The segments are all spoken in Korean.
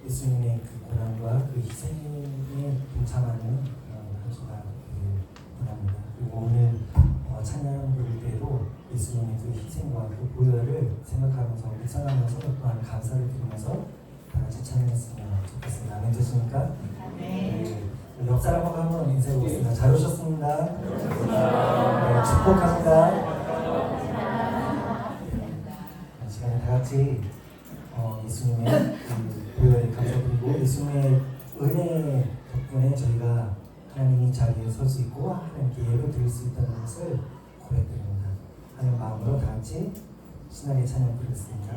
예수님의 그 고난과 그 희생에 동참하는 한 주가 원합니다. 그리고 오늘 찬양 부를 때도 예수님의 그 희생과 그 보혈을 생각하면서 묵상하면서 또한 감사를 드리면서 다 같이 찬양했으면 좋겠습니다. 아멘 되십니까? 네. 옆 사람하고 한번 인사해 보겠습니다. 잘 오셨습니다. 네, 축복합니다. 이 시간에 다 같이 예수님의 그 보혈에 감사드리고 예수님의 은혜 덕분에 저희가 하나님이 자리에 설 수 있고 하나님께 예배 드릴 수 있다는 것을 고백드립니다. 하는 마음으로 다 같이 신나게 찬양 드리겠습니다.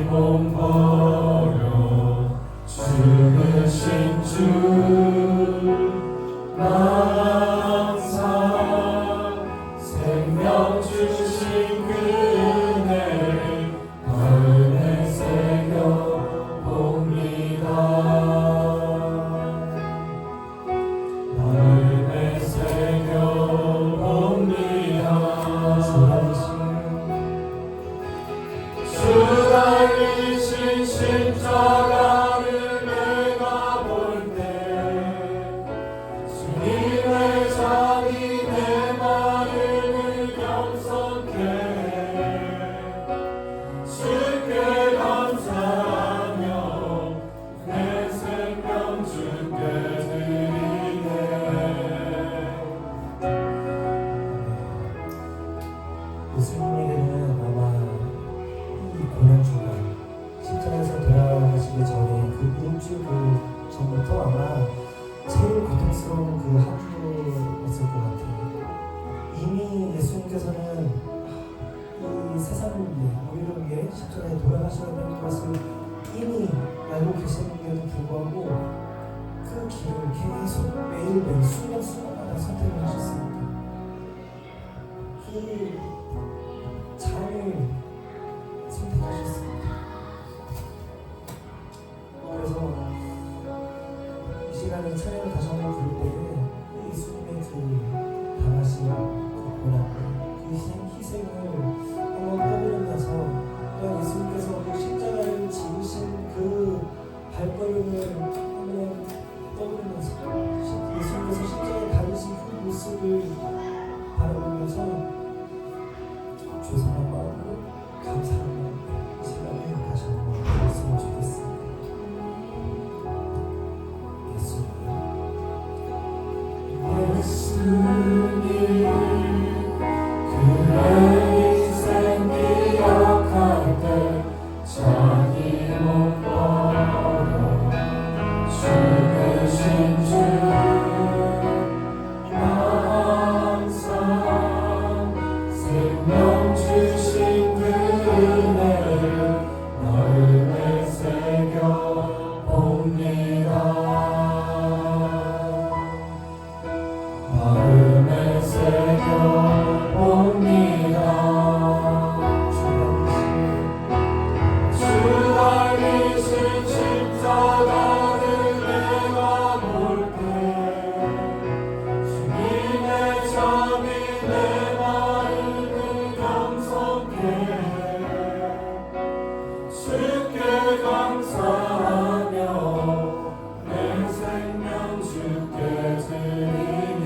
몸 버려 죽으신 주 감사 생명 주신 그 은혜 마음에 새겨 봅니다. 마음에 새겨 봅니다. 주 달리신 십자가를 내가 볼 때 주님의 자비 내 마음을 겸손케 주께 감사하며 내 생명 주께 드리네. 예수님에게는 아마 이 고난 중간 십자가에서 돌아가시기 전에 그 일주일 전부터 아마 제일 고통스러운 그 한 주였을 것 같아요. 이미 예수님께서는 이 세상을 위해 우리를 위해 십자가에 돌아가셔야 되는 것을 이미 알고 계셨는데도 불구하고 그 길을 계속 매일매일 순간순간마다 선택을 하셨습니다. 이 삶을 선택하셨습니다. 그래서 이 시간에 찬양을 다시 한번 부를 때에 예수님의 그 당하신 그 고난, 그 희생을 한번 떠올리면서 또 예수님께서 그 십자가를 지으신 그 발걸음을 한번 떠올리면서 예수님께서 십자가에 달리신 그 모습을 바라보면서 죄송한 마음으로 감사한 마음으로 이 시간에 다시 한번 했으면 좋겠습니다. 예수님 그의 인생 기억할 때 자기 몸 버려 죽으신 주 생명 주신 그 은혜를 마음에 새겨 봅니다. 마음에 새겨 봅니다. 주 달리신 십자가를 내가 볼 때 주님의 자비 내 마음을 겸손케 주께 감사하며 내 생명 주께 드리네.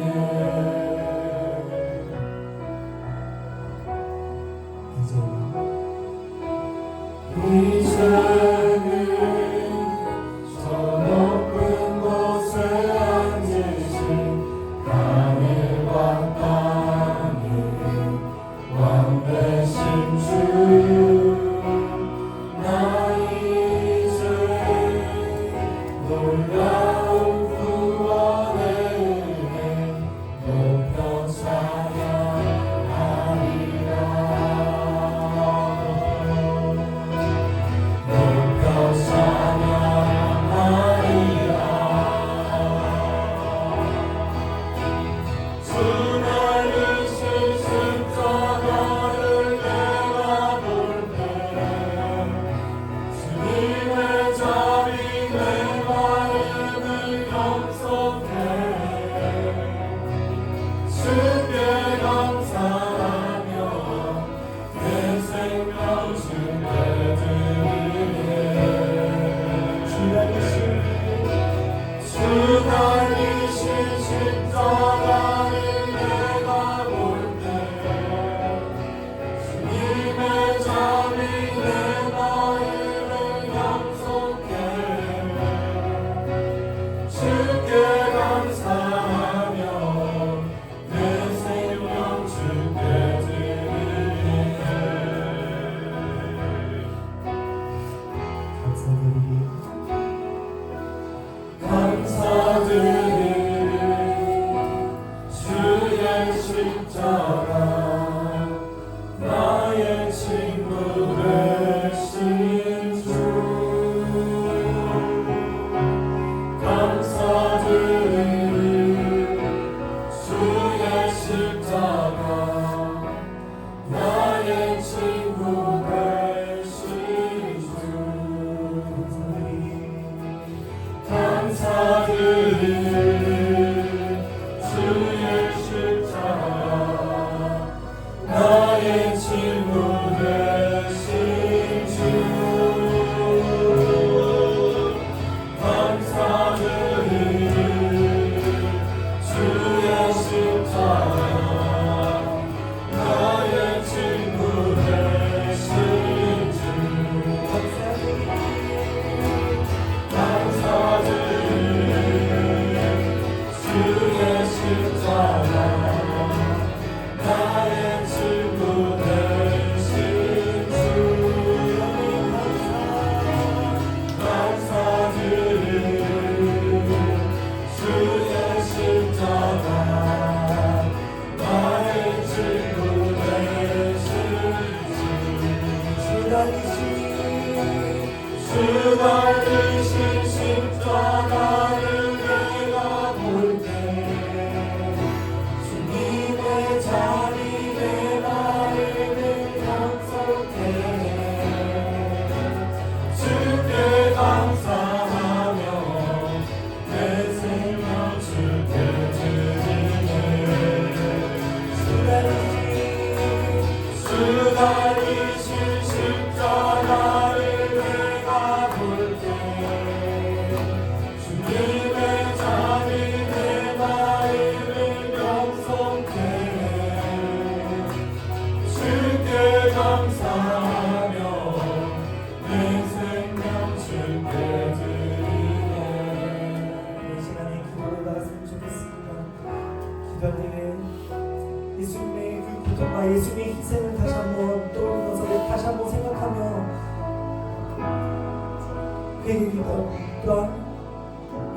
이제는 저 높은 곳에 앉으신 하늘과 땅이 왕 되신 주 나 이제 놀라운 구원의 은혜 높여 찬양하리라. 주 달리신 십자가를 내가 볼 때 주님의 자리 내 마음을 약속해 주께 감사하며 내 생명 주께 드리네 주 달리신 십자가를 내가 볼 때 주님의 자리 내 마음을 명성해 주께 감사하며 내 생명 주께 드리네 이 시간에 기도를 나갔으면 좋겠습니다. 기도할 때에 예수님의 그 고통과 예수님의 희생을 다시 한번 떠올려서 다시 한번 생각하며 회개기도 또한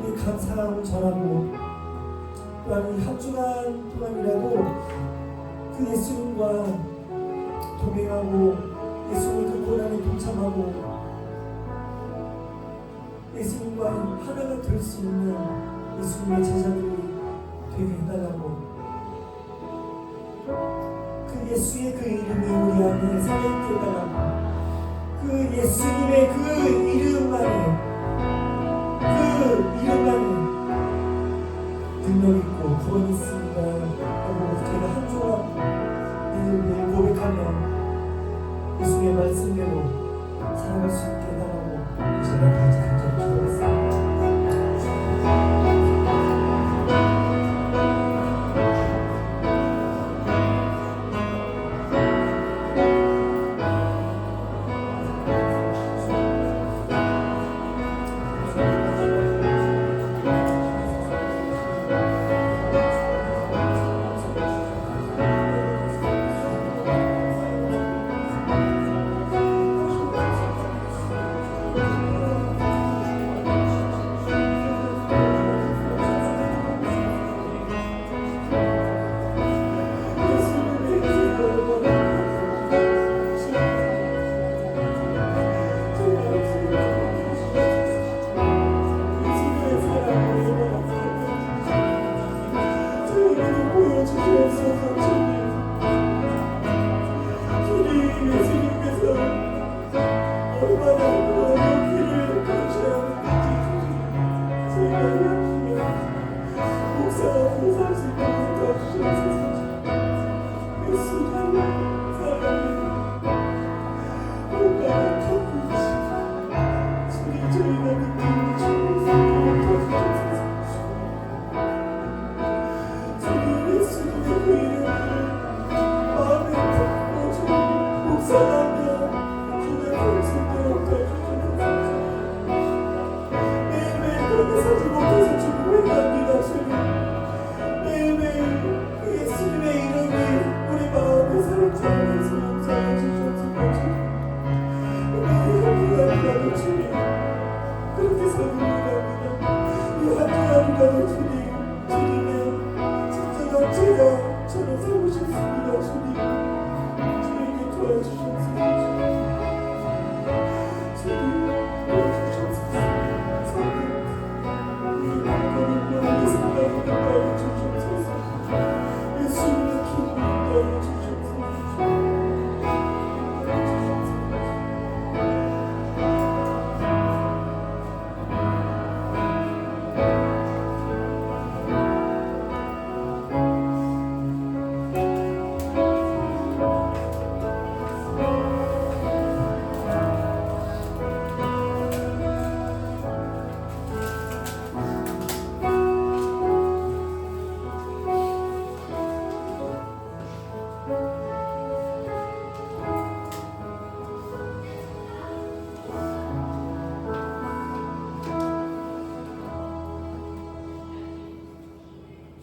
이 감사함을 전하고 또한 이 한 주간 동안이라도 그 예수님과 동행하고 예수님 그 고난에 동참하고 예수님과 하나가 될 수 있는 예수님의 제자들이 되게 해달라고 그 예수의 그 이름이 우리 안에 살아있게 해달라고 그 예수님의 그 이름만이 능력 있고 구원 있습니다 하고 제가 한 주간 매일매일 고백하며 예수님의 말씀대로 살아갈 수 있게 해달라고 이 시간 같이 간절히 기도했습니다.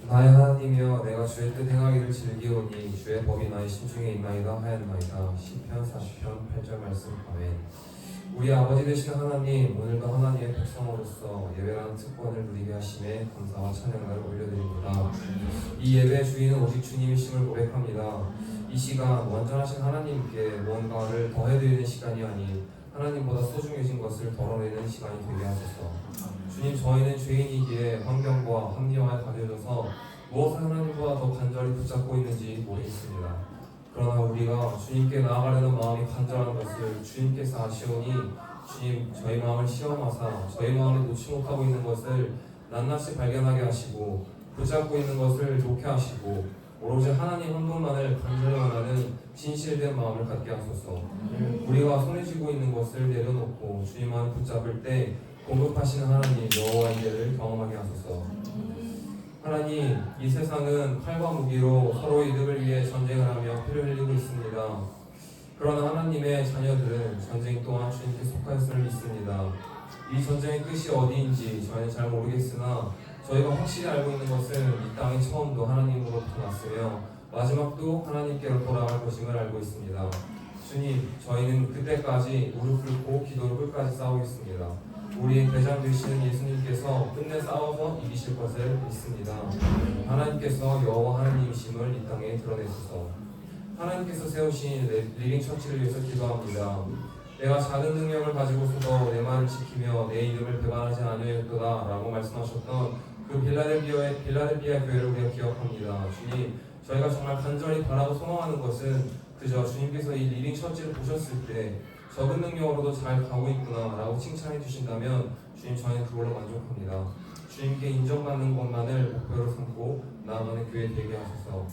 나의 하나님이여 내가 주의 뜻 행하기를 즐기오니 주의 법이 나의 심중에 있나이다 하였나이다. 시편 40편 8절 말씀. 아멘. 우리 아버지 되시는 하나님, 오늘도 하나님의 백성으로서 예배라는 특권을 누리게 하심에 감사와 찬양을 올려드립니다. 이 예배의 주인은 오직 주님이심을 고백합니다. 이 시간 완전하신 하나님께 무언가를 더해드리는 시간이 아닌 하나님보다 소중해진 것을 덜어내는 시간이 되게 하소서. 주님, 저희는 죄인이기에 환경과 합리화에 가려져서 무엇을 하나님보다 더 간절히 붙잡고 있는지 모르겠습니다. 그러나 우리가 주님께 나아가려는 마음이 간절한 것을 주님께서 아시오니 주님, 저희 마음을 시험하사 저희 마음에 놓지 못하고 있는 것을 낱낱이 발견하게 하시고 붙잡고 있는 것을 놓게 하시고 오로지 하나님 한 분만을 간절히 원하는 진실된 마음을 갖게 하소서. 우리가 손에 쥐고 있는 것을 내려놓고 주님만 붙잡을 때 공급하시는 하나님 여호와 이레를 경험하게 하소서. 하나님, 이 세상은 칼과 무기로 서로 이득을 위해 전쟁을 하며 피를 흘리고 있습니다. 그러나 하나님의 자녀들은 전쟁 또한 주님께 속하였음을 믿습니다. 이 전쟁의 끝이 어디인지 저희는 잘 모르겠으나 저희가 확실히 알고 있는 것은 이 땅의 처음도 하나님으로부터 났으며 마지막도 하나님께로 돌아갈 것임을 알고 있습니다. 주님, 저희는 그때까지 무릎 꿇고 기도를 끝까지 싸우겠습니다. 우리의 대장 되시는 예수님께서 끝내 싸워서 이기실 것을 믿습니다. 하나님께서 여호와 하나님이심을 이 땅에 드러내소서. 하나님께서 세우신 리빙 처치를 위해서 기도합니다. 내가 작은 능력을 가지고서도 내 말을 지키며 내 이름을 배반하지 아니하였도다 라고 말씀하셨던 그 빌라델비아 교회를 우리가 기억합니다. 주님, 저희가 정말 간절히 바라고 소망하는 것은 그저 주님께서 이 리빙 처치를 보셨을 때 적은 능력으로도 잘 가고 있구나 라고 칭찬해 주신다면 주님, 저희는 그걸로 만족합니다. 주님께 인정받는 것만을 목표로 삼고 나아가는 교회 되게 하소서.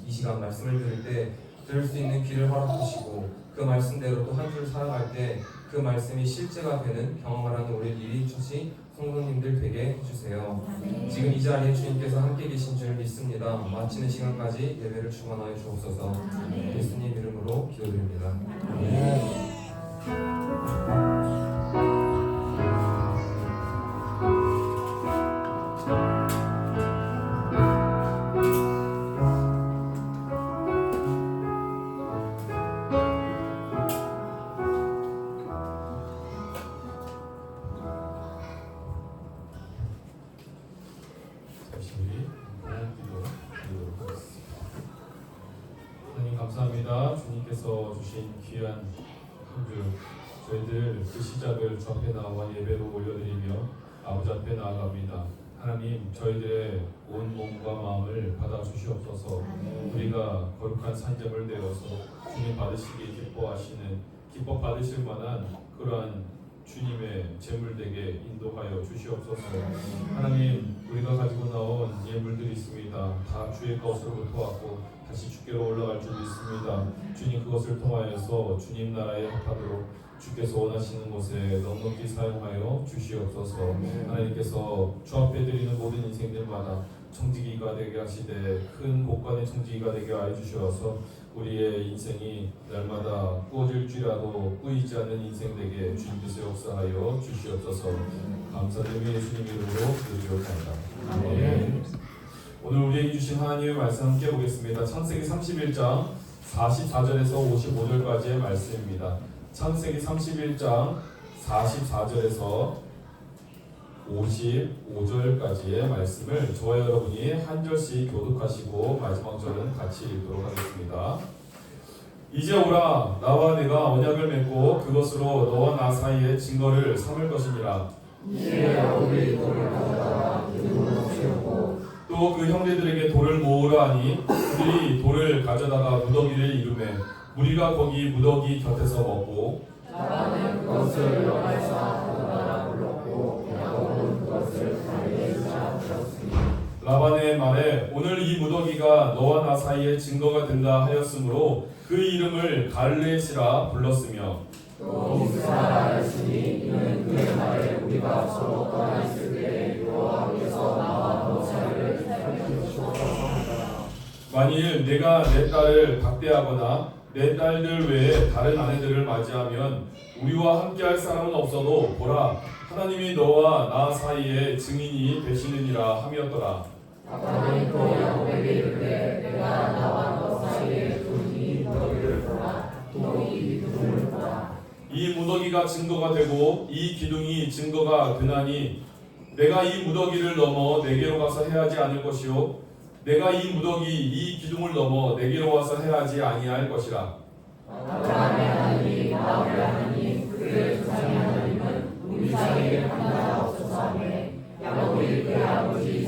이 시간 말씀을 들을 때 들을 수 있는 귀를 허락하시고 그 말씀대로 또 한 줄 살아갈 때 그 말씀이 실제가 되는 경험을 하는 우리 리빙 처치 성도님들 되게 해주세요. 지금 이 자리에 주님께서 함께 계신 줄 믿습니다. 마치는 시간까지 예배를 주관하여 주옵소서. 예수님 이름으로 기도드립니다. 하나님 감사합니다. 주님께서 주신 귀한 한 주, 저희들 그 시작을 주 앞에 나와 예배로 올려드리며 아버지 앞에 나아갑니다. 하나님, 저희들의 온 몸과 마음을 받아 주시옵소서. 우리가 거룩한 산점을 내어서 주님 받으시기 기뻐 받으실 만한 그러한 주님의 제물되게 인도하여 주시옵소서. 하나님, 우리가 가지고 나온 예물들이 있습니다. 다 주의 것으로부터 왔고 다시 주께로 올라갈 줄 믿습니다. 주님, 그것을 통하여서 주님 나라에 합하도록 주께서 원하시는 곳에 넉넉히 사용하여 주시옵소서. 하나님께서 주 앞에 드리는 모든 인생들마다 청지기가 되게 하시되 큰 복관의 청지기가 되게 하여 주셔서 우리의 인생이 날마다 꾸어질지라도 꾸이지 않는 인생 되게 주님께서 역사하여 주시옵소서. 감사드리며 예수님 이름으로 기도드리옵나이다. 아멘. 오늘 우리에게 주신 하나님의 말씀 함께 보겠습니다. 창세기 31장 44절에서 55절까지의 말씀입니다. 창세기 31장 44절에서 55절까지의 말씀을 저와 여러분이 한 절씩 교독하시고 마지막 절은 같이 읽도록 하겠습니다. 이제 오라, 나와 내가 언약을 맺고 그것으로 너와 나 사이에 증거를 삼을 것이니라. 이에 우리 돌을 가져다가 기둥으로 세우고 또 그 형제들에게 돌을 모으라 하니 그들이 돌을 가져다가 무더기를 이루매 우리가 거기 무더기 곁에서 먹고 라반은 그것을 여호와에서 거두다라 불렀고 야곱은 그것을 갈레이라 불렀으니 라반의 말에 오늘 이 무더기가 너와 나 사이에 증거가 된다 하였으므로 그 이름을 갈레시라 불렀으며 또 미스라 하였으니 이는 그의 말에 우리가 서로 떠나 있을 때에 여호와께서 나와 너 사이를 살펴주시옵소서. 만일 내가 내 딸을 박대하거나 내 딸들 외에 다른 아내들을 맞이하면 우리와 함께할 사람은 없어도 보라, 하나님이 너와 나 사이에 증인이 되시느니라 하였더라. 라반이 또 야곱에게 이르되 내가 나와 너 사이에 둔 이 무더기를 보라. 또 이 기둥을 보라. 이 무더기가 증거가 되고 이 기둥이 증거가 되나니 내가 이 무더기를 넘어 내게로 가서 해하지 않을 것이요 내가 이 무더기 이 기둥을 넘어 내게로 와서 해하지 아니할 것이라. 아브라함의 하나님, 나홀의 하나님, 그의 조상의 하나님은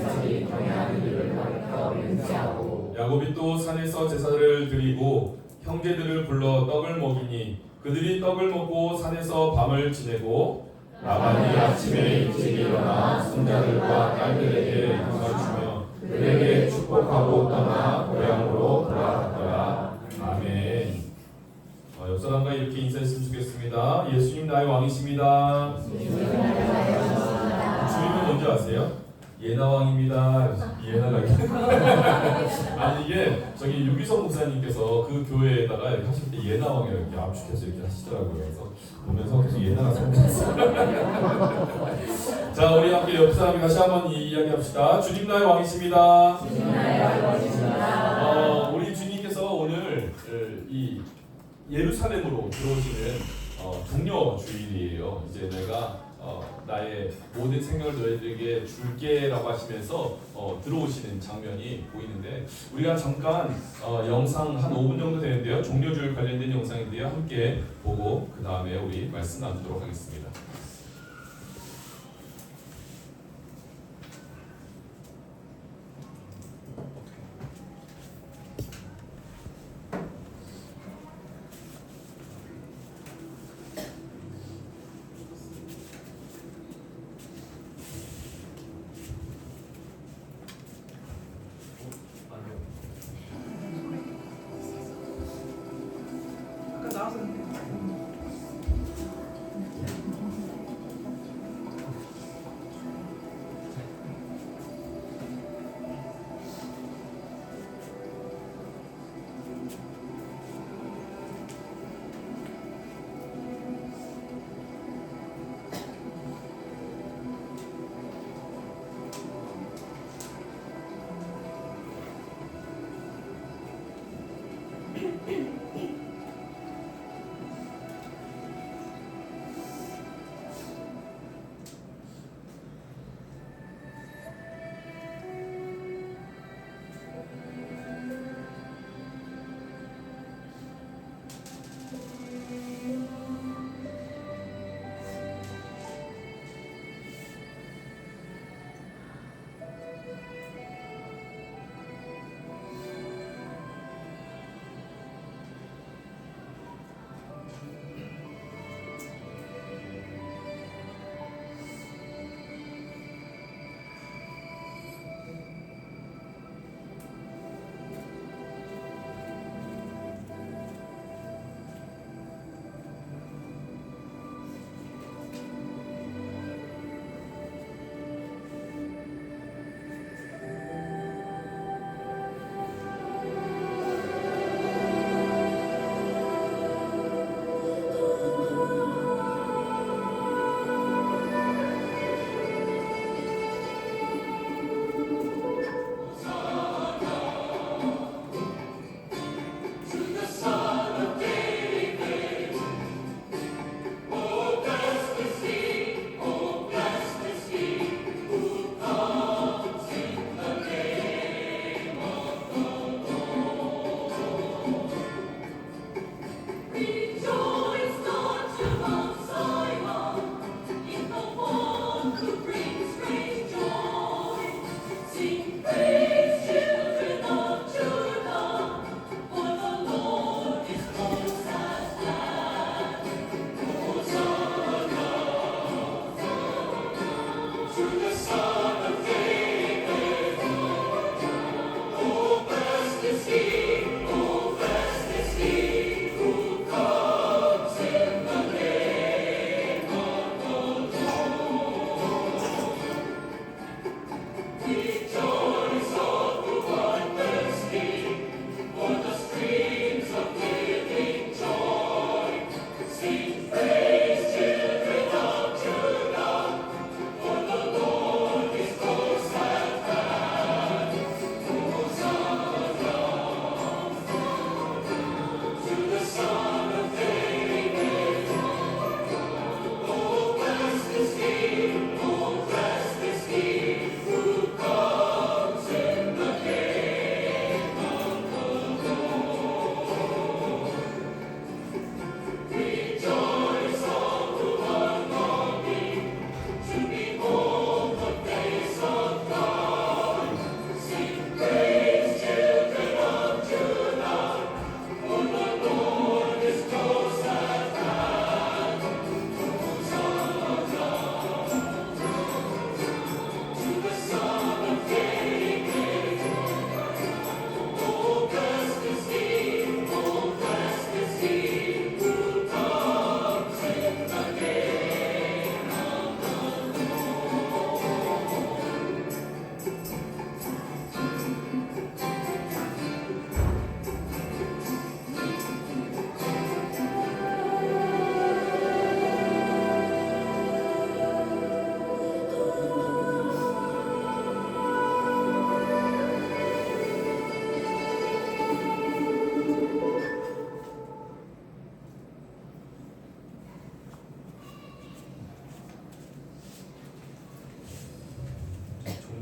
이삭이 경외하는 일을 가리켜 맹세하고 야곱이 또 산에서 제사를 드리고 형제들을 불러 떡을 먹이니 그들이 떡을 먹고 산에서 밤을 지내고 라반이 아침에 일찍 일어나 손자들과 딸들에게 형을 주며 그들에게 축복하고 떠나 고향으로 돌아갔더라. 아멘. 옆 사람과 이렇게 인사했으면 좋겠습니다. 예수님 나의 왕이십니다. 주님은 뭔지 아세요? 예나왕입니다. 예나가 아니 이게 저기 유비성 목사님께서 그 교회에다가 이렇게 하실 때 예나왕을 이렇게 압축해서 이렇게 하시더라고요. 그래서 보면서 계속 예나가 생각났어요. 자, 우리 함께 옆 사람이 다시 한번 이야기합시다. 주님 나의 왕이십니다. 우리 주님께서 오늘 이 예루살렘으로 들어오시는 종려 주일이에요. 이제 내가 나의 모든 생명을 너희들에게 줄게라고 하시면서 들어오시는 장면이 보이는데 우리가 잠깐 영상 한 5분 정도 되는데요. 종려주일 관련된 영상인데요. 함께 보고 그 다음에 우리 말씀 나누도록 하겠습니다.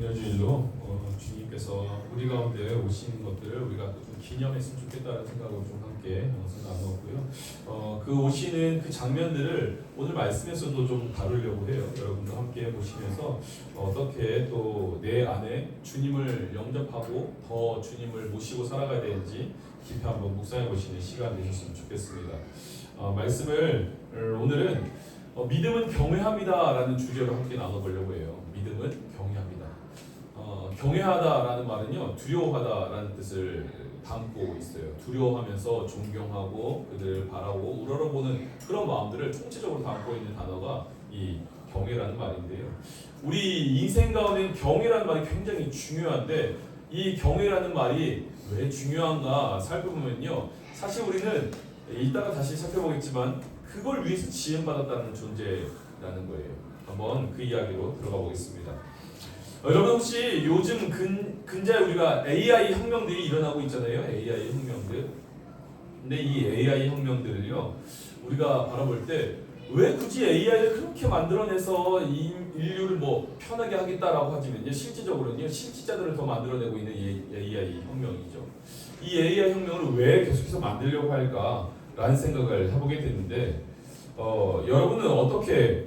금요주일로 주님께서 우리 가운데 오신 것들을 우리가 또 좀 기념했으면 좋겠다는 생각으로 좀 함께 나누었고요. 그 오시는 그 장면들을 오늘 말씀에서도 좀 다루려고 해요. 여러분도 함께 보시면서 어떻게 또 내 안에 주님을 영접하고 더 주님을 모시고 살아가야 되는지 깊이 한번 묵상해 보시는 시간 되셨으면 좋겠습니다. 말씀을 오늘은 믿음은 경외합니다라는 주제로 함께 나눠보려고 해요. 믿음은 경외합니다. 경외하다라는 말은요, 두려워하다라는 뜻을 담고 있어요. 두려워하면서 존경하고 그들을 바라고 우러러보는 그런 마음들을 총체적으로 담고 있는 단어가 이 경외라는 말인데요. 우리 인생 가운데 경외라는 말이 굉장히 중요한데 이 경외라는 말이 왜 중요한가 살펴보면요, 사실 우리는 이따가 다시 살펴보겠지만 그걸 위해서 지음받았다는 존재라는 거예요. 한번 그 이야기로 들어가 보겠습니다. 여러분 혹시 요즘 근자에 우리가 AI 혁명들이 일어나고 있잖아요. AI 혁명들. 근데 이 AI 혁명들을요, 우리가 바라볼 때 왜 굳이 AI를 그렇게 만들어내서 이 인류를 뭐 편하게 하겠다라고 하지만요, 실질적으로는요, 실직자들을 더 만들어내고 있는 AI 혁명이죠. 이 AI 혁명을 왜 계속해서 만들려고 할까라는 생각을 해보게 됐는데, 여러분은 어떻게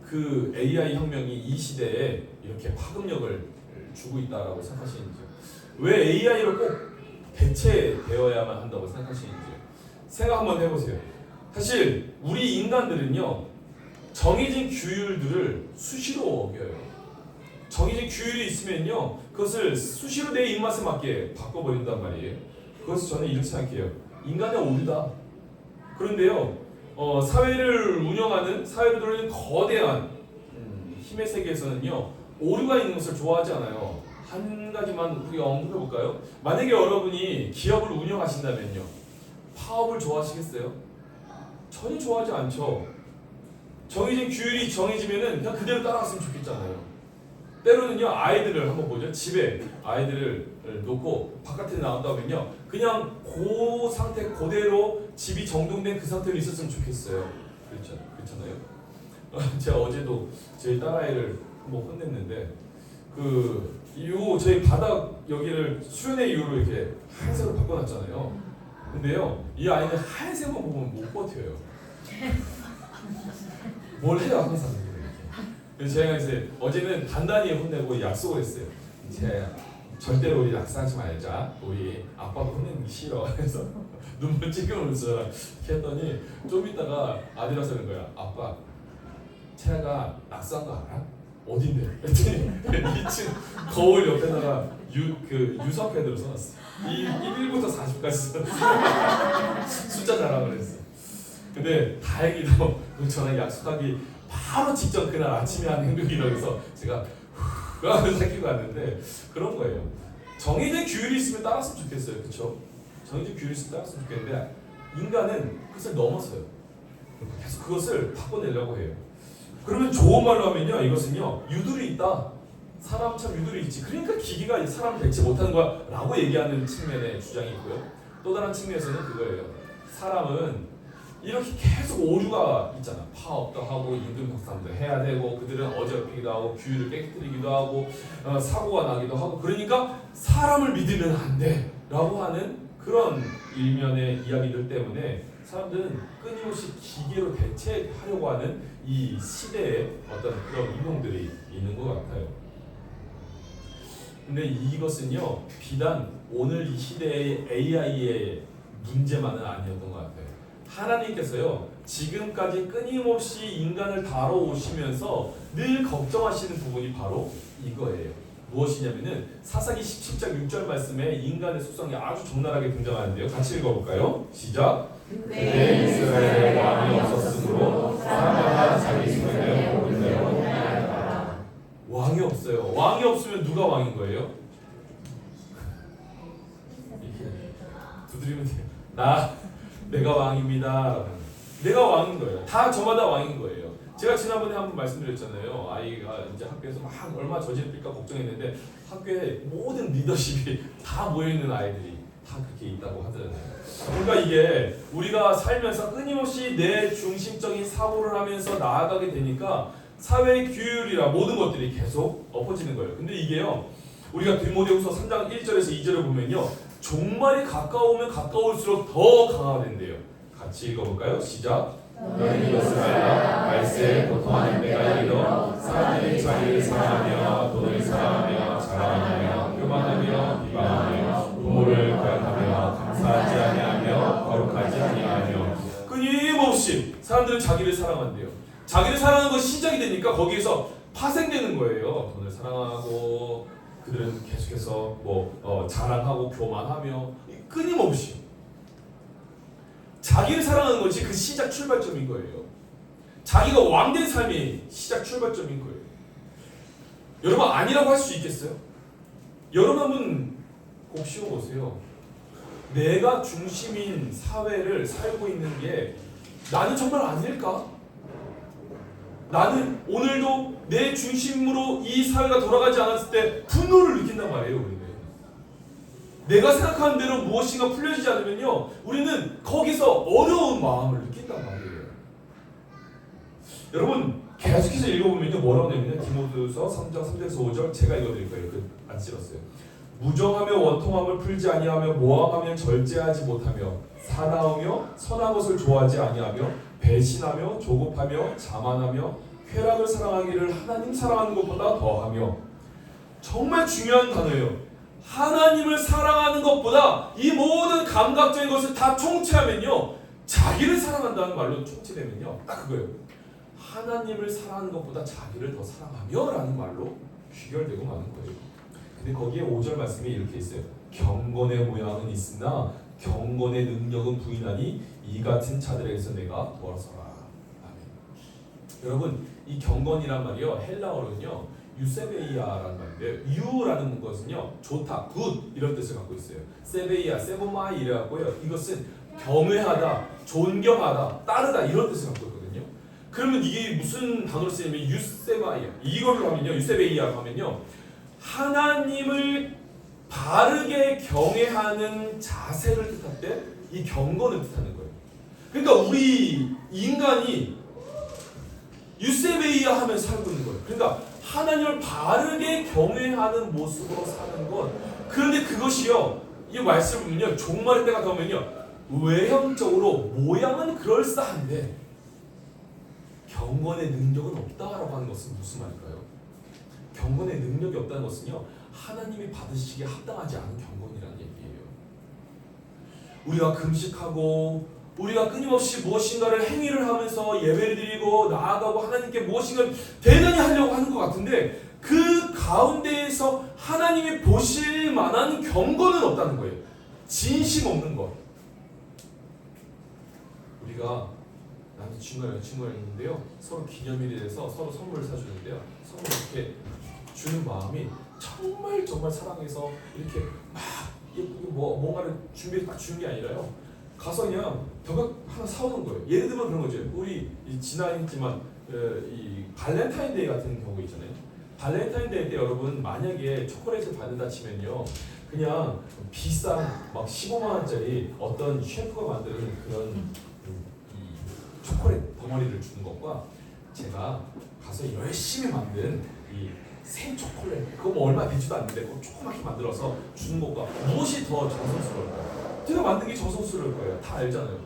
그 AI 혁명이 이 시대에 이렇게 파급력을 주고 있다라고 생각하시는지요? 왜 AI로 꼭 대체되어야만 한다고 생각하시는지요? 생각 한번 해보세요. 사실 우리 인간들은요, 정해진 규율들을 수시로 어겨요. 정해진 규율이 있으면요, 그것을 수시로 내 입맛에 맞게 바꿔버린단 말이에요. 그것을 저는 이렇게 생각해요. 인간의 오류다. 그런데요, 사회를 운영하는, 사회를 돌리는 거대한 힘의 세계에서는요, 오류가 있는 것을 좋아하지 않아요. 한 가지만 우리가 언급해 볼까요? 만약에 여러분이 기업을 운영하신다면요, 파업을 좋아하시겠어요? 전혀 좋아하지 않죠. 정해진 규율이 정해지면은 그냥 그대로 따라갔으면 좋겠잖아요. 때로는요, 아이들을 한번 보죠. 집에 아이들을 놓고 바깥에 나왔다면요, 그냥 그 상태 그대로 집이 정돈된 그 상태로 있었으면 좋겠어요. 그렇잖아요. 제가 어제도 저희 딸아이를 한번 혼냈는데, 저희 바닥 여기를 수연의 이유로 이렇게 하얀색으로 바꿔놨잖아요. 근데요, 이 아이는 하얀색만 보면 못 버텨요. 뭘 해요, 항상. 그래서 제가 이제 어제는 단단히 혼내고 약속을 했어요. 절대로 우리 약속하지 말자. 우리 아빠도 혼내는 게 싫어. 그래서 눈물 찌그러면서 이렇게 했더니 좀 있다가 아들이 와서 그런 거야. 아빠, 채아가 낙서한 거 알아? 어딘데? 했더니 2층 거울 옆에다가 유서 패드로 써놨어. 1부터 40까지 써놨어. 숫자 자랑을 했어. 근데 다행히도 저랑 약속하기 바로 직전 그날 아침에 한 행동이라고 해서 제가 후 하면서 살피고 왔는데, 그런 거예요. 정해진 규율이 있으면 따랐으면 좋겠어요. 그렇죠? 정해진 규율이 있으면 따랐으면 좋겠는데 인간은 그것을 넘어서요. 계속 그것을 바꿔내려고 해요. 그러면 좋은 말로 하면요, 이것은요, 유도리 있다. 사람 참 유도리 있지. 그러니까 기계가 사람을 대체 못하는 거야 라고 얘기하는 측면의 주장이 있고요. 또 다른 측면에서는 그거예요. 사람은 이렇게 계속 오류가 있잖아. 파업도 하고 임금 격상도 해야 되고, 그들은 어지럽히기도 하고 규율을 깨뜨리기도 하고, 사고가 나기도 하고, 그러니까 사람을 믿으면 안 돼 라고 하는 그런 일면의 이야기들 때문에 사람들은 끊임없이 기계로 대체하려고 하는 이 시대에 어떤 그런 운동들이 있는 것 같아요. 근데 이것은요, 비단 오늘 이 시대의 AI의 문제만은 아니었던 것 같아요. 하나님께서요, 지금까지 끊임없이 인간을 다뤄오시면서 늘 걱정하시는 부분이 바로 이거예요. 무엇이냐면은 사사기 17장 6절 말씀에 인간의 속성이 아주 적나라하게 등장하는데요. 같이 읽어볼까요? 시작. 네, 이스라엘에 왕이 없었으므로 사람마다 자기 소견에 옳은 대로 행하였다. 왕이 없어요. 왕이 없으면 누가 왕인 거예요? 두드리면 돼요. 내가 왕입니다. 내가 왕인 거예요. 다 저마다 왕인 거예요. 제가 지난번에 한번 말씀드렸잖아요. 아이가 이제 학교에서 막 얼마 저질까 걱정했는데 학교에 모든 리더십이 다 모여있는 아이들이 다 그렇게 있다고 하더라고요. 그러니까 이게 우리가 살면서 끊임없이 내 중심적인 사고를 하면서 나아가게 되니까 사회의 규율이라 모든 것들이 계속 엎어지는 거예요. 근데 이게요, 우리가 디모데후서 3장 1절에서 2절을 보면요, 종말이 가까우면 가까울수록 더 강화된대요. 같이 읽어볼까요? 시작. 너희는 이것을 알라. 말세에 고통하는 때가 이르러 사람들이 자기를 사랑하며 돈을 사랑하며 자랑하며 교만하며 비방하며 부모를 거역하며 감사하지 아니하며 거룩하지 아니하며. 끊임없이 사람들은 자기를 사랑한대요. 자기를 사랑하는 것이 시작이 되니까 거기에서 파생되는 거예요. 돈을 사랑하고 그들은 계속해서 자랑하고 교만하며 끊임없이 자기를 사랑하는 것이 그 시작 출발점인 거예요. 자기가 왕된 삶이 시작 출발점인 거예요. 여러분 아니라고 할 수 있겠어요? 여러분 한번 꼭 씌워보세요. 내가 중심인 사회를 살고 있는 게 나는 정말 아닐까? 나는 오늘도 내 중심으로 이 사회가 돌아가지 않았을 때 분노를 느낀단 말이에요. 우리는 내가 생각하는 대로 무엇인가 풀려지지 않으면요, 우리는 거기서 어려운 마음을 느낀단 말이에요. 여러분 계속해서 읽어보면요, 뭐라고 내면요, 디모데후서 3장 3절에서 5절 제가 읽어드릴 거예요. 안 찍었어요. 무정하며 원통함을 풀지 아니하며 모함하며 절제하지 못하며 사나우며 선한 것을 좋아하지 아니하며 배신하며 조급하며 자만하며 쾌락을 사랑하기를 하나님 사랑하는 것보다 더하며. 정말 중요한 단어예요. 하나님을 사랑하는 것보다 이 모든 감각적인 것을 다 총체하면요, 자기를 사랑한다는 말로 총체되면요, 딱 그거예요. 하나님을 사랑하는 것보다 자기를 더 사랑하며 라는 말로 귀결되고 마는 거예요. 근데 거기에 5절 말씀이 이렇게 있어요. 경건의 모양은 있으나 경건의 능력은 부인하니 이 같은 자들에게서 내가 돌아서라. 아멘. 여러분 이 경건이란 말이요, 헬라어로는요 유세베이아라는 말인데요, 유라는 것은요 좋다, 굿 이런 뜻을 갖고 있어요. 세베이아, 세보마이 이래갖고요, 이것은 경외하다, 존경하다, 따르다 이런 뜻을 갖고 있거든요. 그러면 이게 무슨 단어로 쓰이면 유세바이아, 이거를 하면요, 유세베이아로 하면요, 하나님을 바르게 경외하는 자세를 뜻할 때 이 경건을 뜻하는 거예요. 그러니까 우리 인간이 유세베이아 하면 살고 있는 거예요. 그러니까 하나님을 바르게 경외하는 모습으로 사는 것. 그런데 그것이요, 이 말씀을 보면요, 종말의 때가 더우면요, 외형적으로 모양은 그럴싸한데 경건의 능력은 없다라고 하는 것은 무슨 말일까요? 경건의 능력이 없다는 것은요, 하나님이 받으시기에 합당하지 않은 경건이라는 얘기예요. 우리가 금식하고 우리가 끊임없이 무엇인가를 행위를 하면서 예배를 드리고 나아가고 하나님께 무엇인가를 대단히 하려고 하는 것 같은데 그 가운데에서 하나님이 보실 만한 경건은 없다는 거예요. 진심 없는 것. 우리가 남자친구가 여자친구가 있는데요, 서로 기념일에 대해서 서로 선물을 사주는데요, 선물 이렇게 주는 마음이 정말 사랑해서 이렇게 막 예쁘게 뭔가를 준비해서 딱 주는 게 아니라요, 가서 그냥 벽을 하나 사오는 거예요. 예를 들면 그런 거죠. 우리 지나있지만 이 발렌타인데이 같은 경우 있잖아요. 발렌타인데이 때 여러분 만약에 초콜릿을 받는다 치면요, 그냥 비싼 막 15만 원짜리 어떤 셰프가 만드는 그런 이 초콜릿 덩어리를 주는 것과 제가 가서 열심히 만든 이 생초콜릿, 그거 뭐 얼마 되지도 않는데 그거 조그맣게 만들어서 주는 것과 무엇이 더 정성스러울까요? 제가 만든 게 정성스러울 거예요. 다 알잖아요.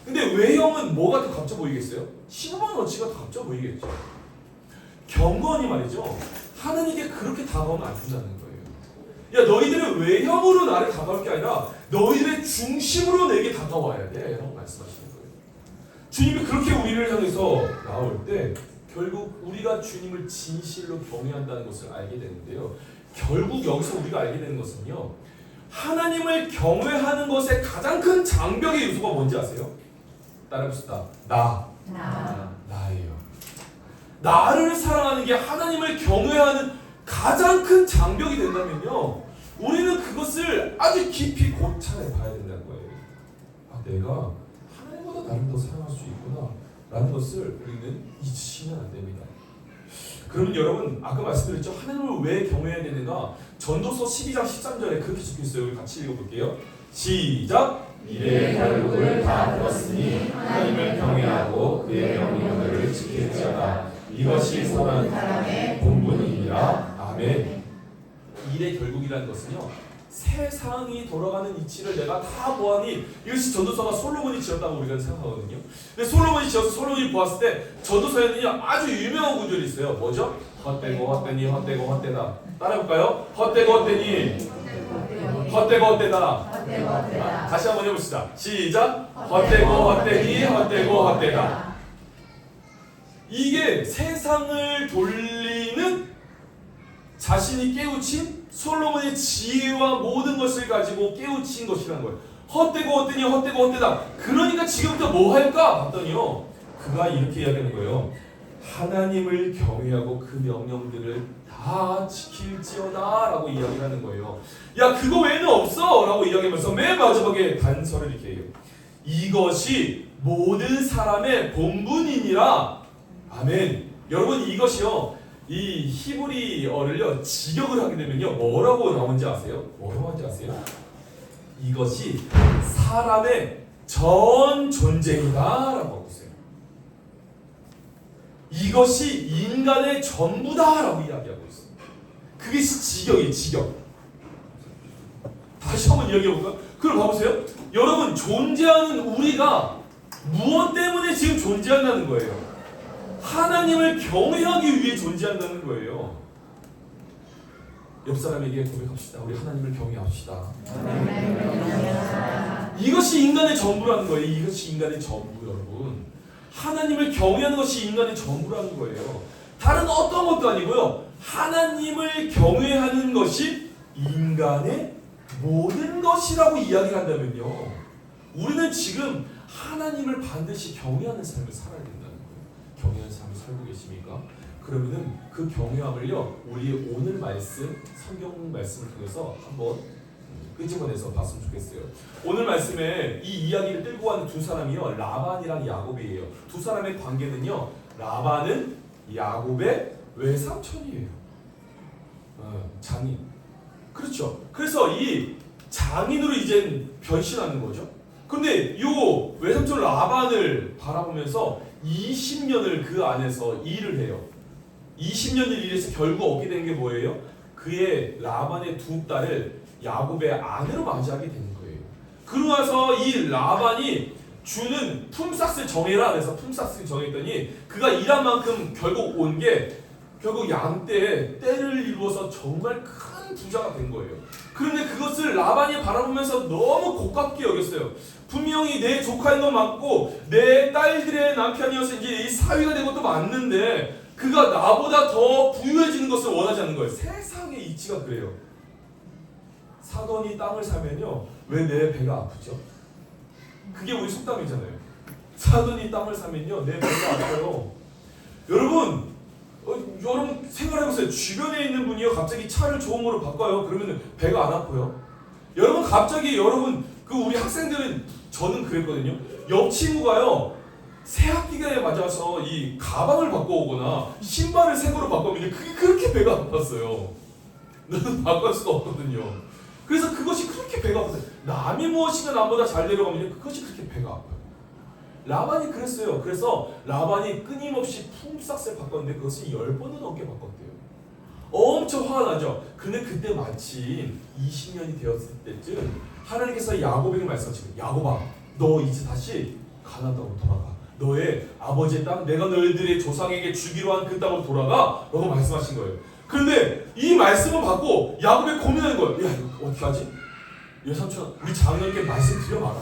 근데 외형은 뭐가 더 값져 보이겠어요? 15만 원어치가 더 값져 보이겠죠. 경건이 말이죠, 하나님께 그렇게 다가오면 안 된다는 거예요. 야, 너희들은 외형으로 나를 다가올 게 아니라 너희들의 중심으로 내게 다가와야 돼 라고 말씀하시는 거예요. 주님이 그렇게 우리를 향해서 나올 때 결국 우리가 주님을 진실로 경외한다는 것을 알게 되는데요, 결국 여기서 우리가 알게 되는 것은요, 하나님을 경외하는 것의 가장 큰 장벽의 요소가 뭔지 아세요? 따라해봅시다. 나예요. 나를 사랑하는 게 하나님을 경외하는 가장 큰 장벽이 된다면요, 우리는 그것을 아주 깊이 고찰해 봐야 된다는 거예요. 아, 내가 하나님보다 나를 더 사랑할 수 있구나 라는 것을 우리는 잊으시면 안 됩니다. 그러면 여러분 아까 말씀드렸죠, 하나님을 왜 경외해야 되는가? 전도서 12장 13절에 그렇게 적혀있어요. 우리 같이 읽어볼게요. 시작! 이의 결국을 다 들었으니 하나님을 경외하고 그의 명령들을 지킬지어다. 이것이 사람의 본분이니라. 아멘. 일의 결국이라는 것은요, 세상이 돌아가는 이치를 내가 다 보아니, 이것이 전도서가 솔로몬이 지었다고 우리가 생각하거든요. 근데 솔로몬이 지어서 솔로몬이 보았을 때 전도서에는요 아주 유명한 구절이 있어요. 뭐죠? 헛되고 헛되니 헛되고 헛되다. 따라해볼까요? 헛되고 헛되니 헛되고 헛되다. 다시 한번 해봅시다. 시작. 헛되고 헛되니 헛되고 헛되다. 이게 세상을 돌리는 자신이 깨우친 솔로몬의 지혜와 모든 것을 가지고 깨우친 것이라는 거예요. 헛되고 헛되니 헛되고 헛되다. 그러니까 지금부터 뭐 할까 봤더니요, 그가 이렇게 이야기하는 거예요. 하나님을 경외하고 그 명령들을 다 지킬지어다 라고 이야기를 하는 거예요. 야, 그거 외에는 없어 라고 이야기하면서 맨 마지막에 단서를 이렇게 해요. 이것이 모든 사람의 본분이니라. 아멘. 여러분, 이것이요, 이 히브리어를요 직역을 하게 되면요 뭐라고 나오는지 아세요? 뭐라고 하는지 아세요? 이것이 사람의 전 존재이다 라고 하고 있어요. 이것이 인간의 전부다 라고 이야기하고 있어요. 그게 직역이에요. 직역. 다시 한번 이야기해볼까요? 그럼 봐보세요. 여러분, 존재하는 우리가 무엇 때문에 지금 존재한다는 거예요? 하나님을 경외하기 위해 존재한다는 거예요. 옆 사람에게 고백합시다. 우리 하나님을 경외합시다. 이것이 인간의 전부라는 거예요. 이것이 인간의 전부, 여러분. 하나님을 경외하는 것이 인간의 전부라는 거예요. 다른 어떤 것도 아니고요. 하나님을 경외하는 것이 인간의 모든 것이라고 이야기를 한다면요, 우리는 지금 하나님을 반드시 경외하는 삶을 살아야 된다는 거예요. 경외하는 삶을 살고 계십니까? 그러면은 그 경외함을요, 우리 오늘 말씀, 성경 말씀을 통해서 한번 끄집어내서 봤으면 좋겠어요. 오늘 말씀에 이 이야기를 끌고 가는 두 사람이요, 라반이랑 야곱이에요. 두 사람의 관계는요, 라반은 야곱의 외삼촌이에요. 장인. 그렇죠. 그래서 이 장인으로 이제 변신하는 거죠. 근데 요 외삼촌 라반을 바라보면서 20년을 그 안에서 일을 해요. 20년을 일해서 결국 얻게 된 게 뭐예요? 그의 라반의 두 딸을 야곱의 아내로 맞이하게 되는 거예요. 그러고 나서 이 라반이 주는 품삯을 정해라 그래서 품삯을 정했더니 그가 일한 만큼 결국 온 게 결국 양떼에 떼를 이루어서 정말 큰 부자가 된 거예요. 그런데 그것을 라반이 바라보면서 너무 고깝게 여겼어요. 분명히 내 조카인 건 맞고 내 딸들의 남편이어서 이제 이 사위가 된 것도 맞는데 그가 나보다 더 부유해지는 것을 원하지 않는 거예요. 세상의 이치가 그래요. 사돈이 땅을 사면요, 왜 내 배가 아프죠? 그게 우리 속담이잖아요. 사돈이 땅을 사면요, 내 배가 아파요. 여러분, 여러분 생각해보세요. 주변에 있는 분이요, 갑자기 차를 좋은 거로 바꿔요. 그러면 배가 안 아파요? 여러분, 갑자기 여러분, 그 우리 학생들은, 저는 그랬거든요. 옆 친구가요, 새 학기에 맞아서 이 가방을 바꿔오거나 신발을 새 거로 바꾸면 그게 그렇게 배가 아팠어요. 나는 바꿀 수가 없거든요. 그래서 그것이 그렇게 배가 아팠어요. 남이 무엇인가 남보다 잘 내려가면 그것이 그렇게 배가 아파요. 라반이 그랬어요. 그래서 라반이 끊임없이 품삯을 바꿨는데 그것을 10번은 넘게 바꿨대요. 엄청 화가 나죠. 근데 그때 마침 20년이 되었을 때쯤 하나님께서 야곱에게 말씀하시고, 야곱아, 너 이제 다시 가나안 땅으로 돌아가. 너의 아버지의 땅, 내가 너희들의 조상에게 주기로 한 그 땅으로 돌아가 라고 말씀하신 거예요. 그런데 이 말씀을 받고 야곱이 고민하는 거예요. 야, 이거 어떻게 하지? 외삼촌, 우리 장인어른께 말씀드려봐라.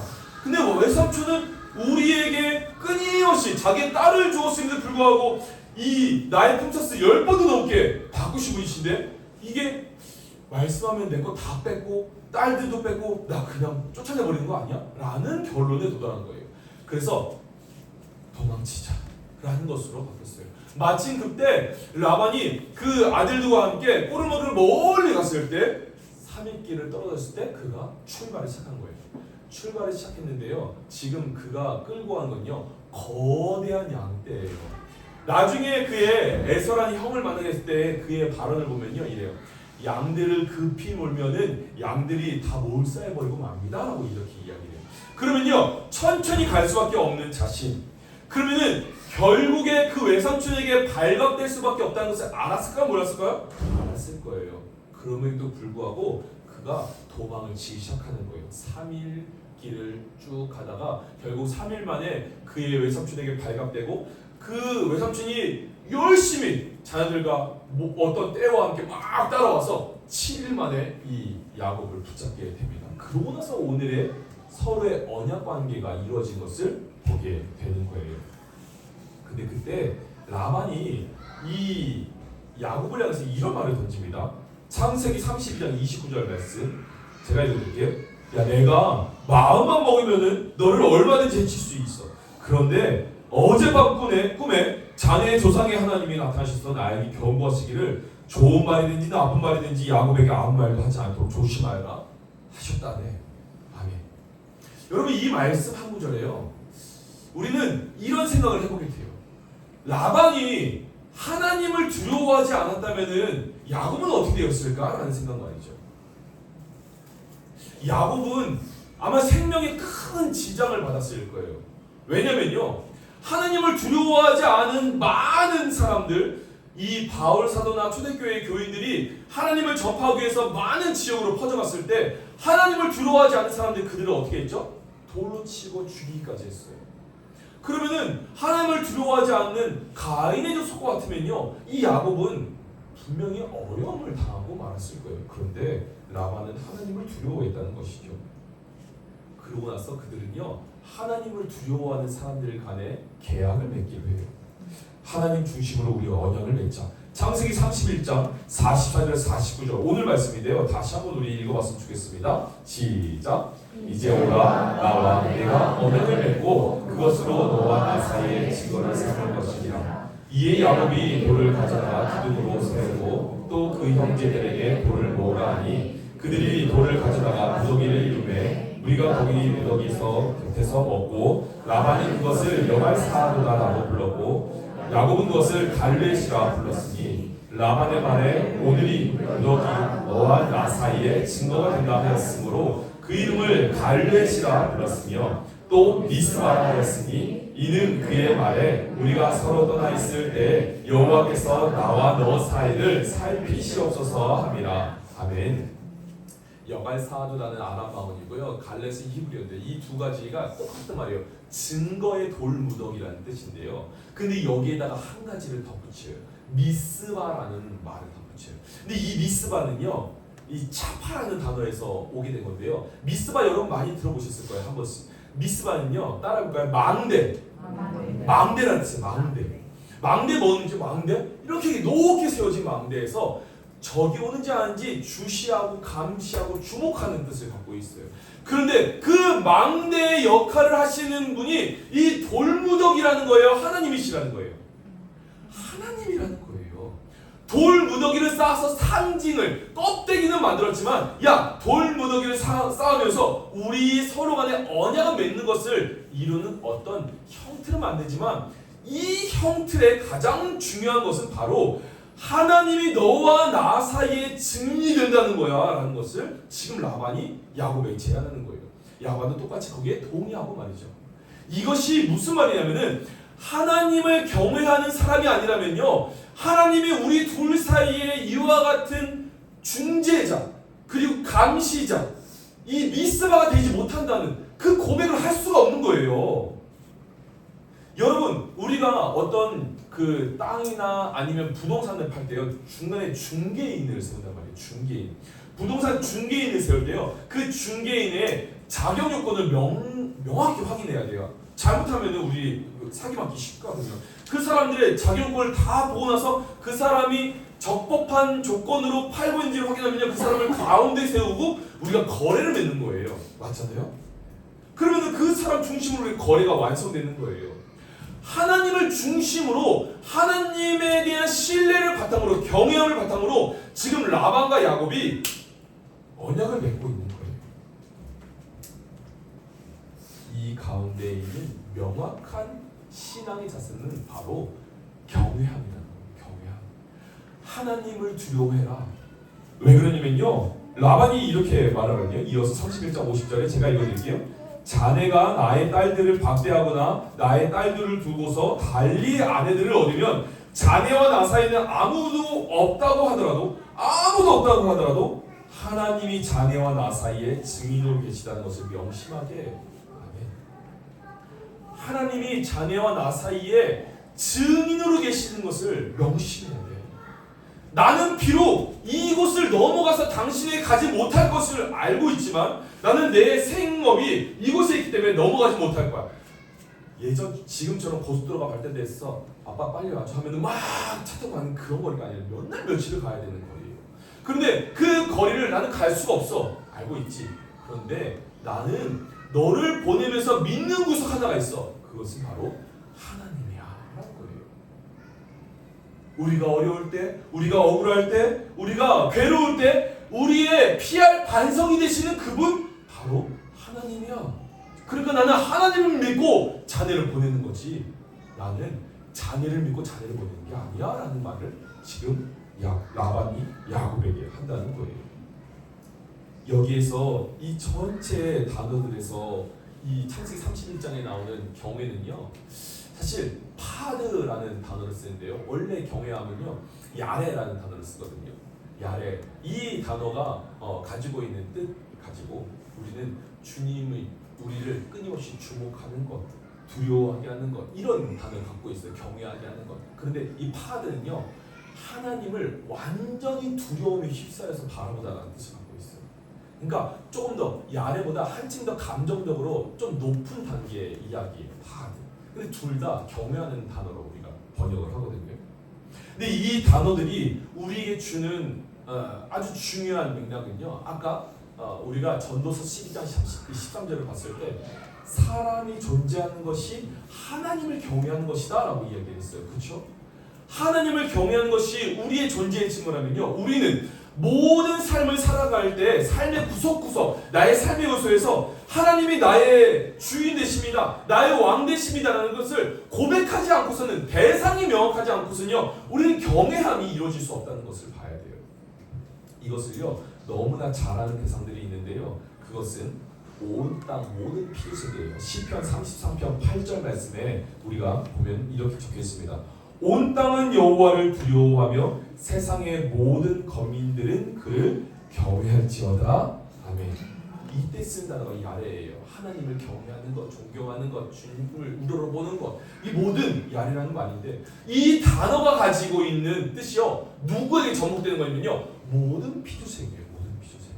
근데 외삼촌은 우리에게 끊임없이 자기의 딸을 주었음에도 불구하고 이 나의 품삯을 10번도 넘게 바꾸신 분이신데 이게 말씀하면 내 거 다 뺏고 딸들도 뺏고 나 그냥 쫓아내버리는 거 아니야? 라는 결론에 도달한 거예요. 그래서 도망치자 라는 것으로 바뀌었어요. 마침 그때 라반이 그 아들들과 함께 꼬르마를 멀리 갔을 때 3일 길을 떨어졌을 때 그가 출발을 시작한 거예요. 출발을 시작했는데요, 지금 그가 끌고 간 건요, 거대한 양떼예요. 나중에 그의 에서라는 형을 만나게 했을 때 그의 발언을 보면요, 이래요. 양들을 급히 몰면은 양들이 다 몰살해버리고 맙니다 라고 이렇게 이야기해요. 그러면요, 천천히 갈 수밖에 없는 자신, 그러면은 결국에 그 외삼촌에게 발각될 수밖에 없다는 것을 알았을까 몰랐을까요? 알았을 거예요. 그럼에도 불구하고 그가 도망을 치기 시작하는 거예요. 3일 길을 쭉 가다가 결국 3일 만에 그의 외삼촌에게 발각되고 그 외삼촌이 열심히 자녀들과 어떤 때와 함께 막 따라와서 7일 만에 이 야곱을 붙잡게 됩니다. 그러고 나서 오늘의 서로의 언약 관계가 이루어진 것을 보게 되는 거예요. 근데 그때 라반이 이 야곱을 향해서 이런 말을 던집니다. 창세기 32장 29절 말씀 제가 읽어드릴게요. 야, 내가 마음만 먹으면은 너를 얼마든지 해칠 수 있어. 그런데 어젯밤 꿈에 자네의 조상의 하나님이 나타나셔서 나에게 경고하시기를 좋은 말이든지 나쁜 말이든지 야곱에게 아무 말도 하지 않도록 조심하여라 하셨다네. 아멘. 여러분, 이 말씀 한 구절에요, 우리는 이런 생각을 해보게 돼요. 라반이 하나님을 두려워하지 않았다면은 야곱은 어떻게 되었을까라는 생각 말이죠. 야곱은 아마 생명에 큰 지장을 받았을 거예요. 왜냐면요, 하나님을 두려워하지 않은 많은 사람들, 이 바울 사도나 초대교회 교인들이 하나님을 접하기 위해서 많은 지역으로 퍼져갔을 때 하나님을 두려워하지 않는 사람들, 그들을 어떻게 했죠? 돌로 치고 죽이기까지 했어요. 그러면은 하나님을 두려워하지 않는 가인의 족속과 같으면요, 이 야곱은 분명히 어려움을 당하고 말았을 거예요. 그런데 라반은 하나님을 두려워했다는 것이죠. 그러고 나서 그들은요, 하나님을 두려워하는 사람들 간에 계약을 맺기로 해요. 하나님 중심으로 우리 언약을 맺자. 창세기 31장 44절 49절 오늘 말씀인데요, 다시 한번 우리 읽어봤으면 좋겠습니다. 시작. 이제 오라, 나와 내가 언약을 맺고 그것으로 너와 나 사이에 증거를 삼을 것이니라. 이에 야곱이 돌을 가져다가 기둥으로 세우고 또 그 형제들에게 돌을 모으라 하니 그들이 돌을 가져다가 무더기를 이루매 우리가 거기 무더기에서 곁에서 먹고 라반이 그것을 여갈사하도다라고 불렀고 야곱은 그것을 갈렛이라 불렀으니 라반의 말에 오늘이 무더기 너와 나 사이에 증거가 된다 하였으므로 그 이름을 갈렛이라 불렀으며 또 미스바라 하였으니 이는 그의 말에 우리가 서로 떠나 있을 때 여호와께서 나와 너 사이를 살피시옵소서 함이라. 아멘. 여갈사하도라는 아람 방언이고요, 갈렛은 히브리어인데 이 두 가지가 똑같은 말이에요. 증거의 돌무더기라는 뜻인데요. 근데 여기에다가 한 가지를 덧붙여요. 미스바라는 말을 덧붙여요. 근데 이 미스바는요, 이 차파라는 단어에서 오게 된 건데요. 미스바 여러분 많이 들어보셨을 거예요, 한 번씩. 미스바는요, 따라해볼까요? 망대. 망대라는 뜻이에요. 망대 뭐는지, 망대? 이렇게 높게 세워진 망대에서 적이 오는지 아닌지 주시하고 감시하고 주목하는 뜻을 갖고 있어요. 그런데 그 망대의 역할을 하시는 분이 이 돌무더기라는 거예요, 하나님이시라는 거예요? 하나님이라는 거예요. 돌무더기를 쌓아서 상징을, 껍데기는 만들었지만 야, 돌무더기를 쌓으면서 우리 서로 간에 언약을 맺는 것을 이루는 어떤 형틀을 만들지만 이 형틀의 가장 중요한 것은 바로 하나님이 너와 나 사이에 증인이 된다는 거야 라는 것을 지금 라반이 야곱에게 제안하는 거예요. 야곱도 똑같이 거기에 동의하고 말이죠. 이것이 무슨 말이냐면은 하나님을 경외하는 사람이 아니라면요, 하나님이 우리 둘 사이에 이와 같은 중재자 그리고 감시자, 이 미스바가 되지 못한다는 그 고백을 할 수가 없는 거예요. 여러분, 우리가 어떤 그 땅이나 아니면 부동산을 팔 때요, 중간에 중개인을 세운단 말이에요. 중개인. 부동산 중개인을 세울 때요, 그 중개인의 자격 요건을 명확히 확인해야 돼요. 잘못하면 우리 사기받기 쉽거든요. 그 사람들의 자격 요건을 다 보고 나서 그 사람이 적법한 조건으로 팔고 있는지를 확인하면요, 그 사람을 가운데 세우고 우리가 거래를 맺는 거예요. 맞잖아요? 그러면 그 사람 중심으로 거래가 완성되는 거예요. 하나님을 중심으로, 하나님에 대한 신뢰를 바탕으로, 경외함을 바탕으로 지금 라반과 야곱이 언약을 맺고 있는 거예요. 이 가운데 있는 명확한 신앙의 자세는 바로 경외함이라는 거예요. 경외함. 하나님을 두려워해라. 왜 그러냐면요, 라반이 이렇게 말하거든요. 이어서 31장 50절에 제가 읽어드릴게요. 자네가 나의 딸들을 박대하거나 나의 딸들을 두고서 달리 아내들을 얻으면 자네와 나 사이에는 아무도 없다고 하더라도 하나님이 자네와 나 사이에 증인으로 계시다는 것을 명심하게. 아멘. 하나님이 자네와 나 사이에 증인으로 계시는 것을 명심해야 돼. 나는 비록 이곳을 넘어가서 당신이 가지 못할 것을 알고 있지만 나는 내 생업이 이곳에 있기 때문에 넘어가지 못할 거야. 지금처럼 고속도로가 발달됐어. 아빠 빨리 와줘 하면은 막 차 타고 가는 그런 거리가 아니라 몇 날 며칠을 가야 되는 거리예요. 그런데 그 거리를 나는 갈 수가 없어. 알고 있지. 그런데 나는 너를 보내면서 믿는 구석 하나가 있어. 그것은 바로 하나님이야 라는 거예요. 우리가 어려울 때, 우리가 억울할 때, 우리가 괴로울 때 우리의 피할 반성이 되시는 그분 바로 하나님이야. 그러니까 나는 하나님을 믿고 자네를 보내는 거지, 나는 자네를 믿고 자네를 보내는 게 아니야 라는 말을 지금 라반이 야곱에게 한다는 거예요. 여기에서 이 전체 단어들에서 이 창세기 31장에 나오는 경외는요, 사실 파드라는 단어를 쓰는데요, 원래 경외하면요 야레라는 단어를 쓰거든요. 야레, 이 단어가 가지고 있는 뜻 가지고 우리는 우리를 끊임없이 주목하는 것, 두려워하게 하는 것, 이런 단어를 갖고 있어요. 경외하게 하는 것. 그런데 이 파드는요, 하나님을 완전히 두려움에 휩싸여서 바라보다라는 뜻을 갖고 있어요. 그러니까 조금 더 야레보다 한층 더 감정적으로 좀 높은 단계의 이야기예요. 파드. 근데 둘 다 경외하는 단어로 우리가 번역을 하거든요. 근데 이 단어들이 우리에게 주는 아주 중요한 맥락은요, 아까 우리가 전도서 12장 13절을 봤을 때 사람이 존재하는 것이 하나님을 경외하는 것이다 라고 이야기했어요. 그렇죠? 하나님을 경외하는 것이 우리의 존재의 증거라면요, 우리는 모든 삶을 살아갈 때 삶의 구석구석, 나의 삶의 요소에서 하나님이 나의 주인 되십니다, 나의 왕 되십니다라는 것을 고백하지 않고서는, 대상이 명확하지 않고서는요, 우리는 경외함이 이루어질 수 없다는 것을 봐야 돼요. 이것을요 너무나 잘 아는 대상들이 있는데요, 그것은 온 땅 모든 피조세계예요. 시편 33편 8절 말씀에 우리가 보면 이렇게 적혀 있습니다. 온 땅은 여호와를 두려워하며 세상의 모든 거민들은 그를 경외할지어다. 아멘. 이때 쓴 단어가 이 아래예요. 하나님을 경외하는 것, 존경하는 것, 주님을 우러러보는 것, 이 모든 야레라는 말인데, 이 단어가 가지고 있는 뜻이요, 누구에게 접목되는 거냐면요, 모든 피조세계예요. 모든 피조세계.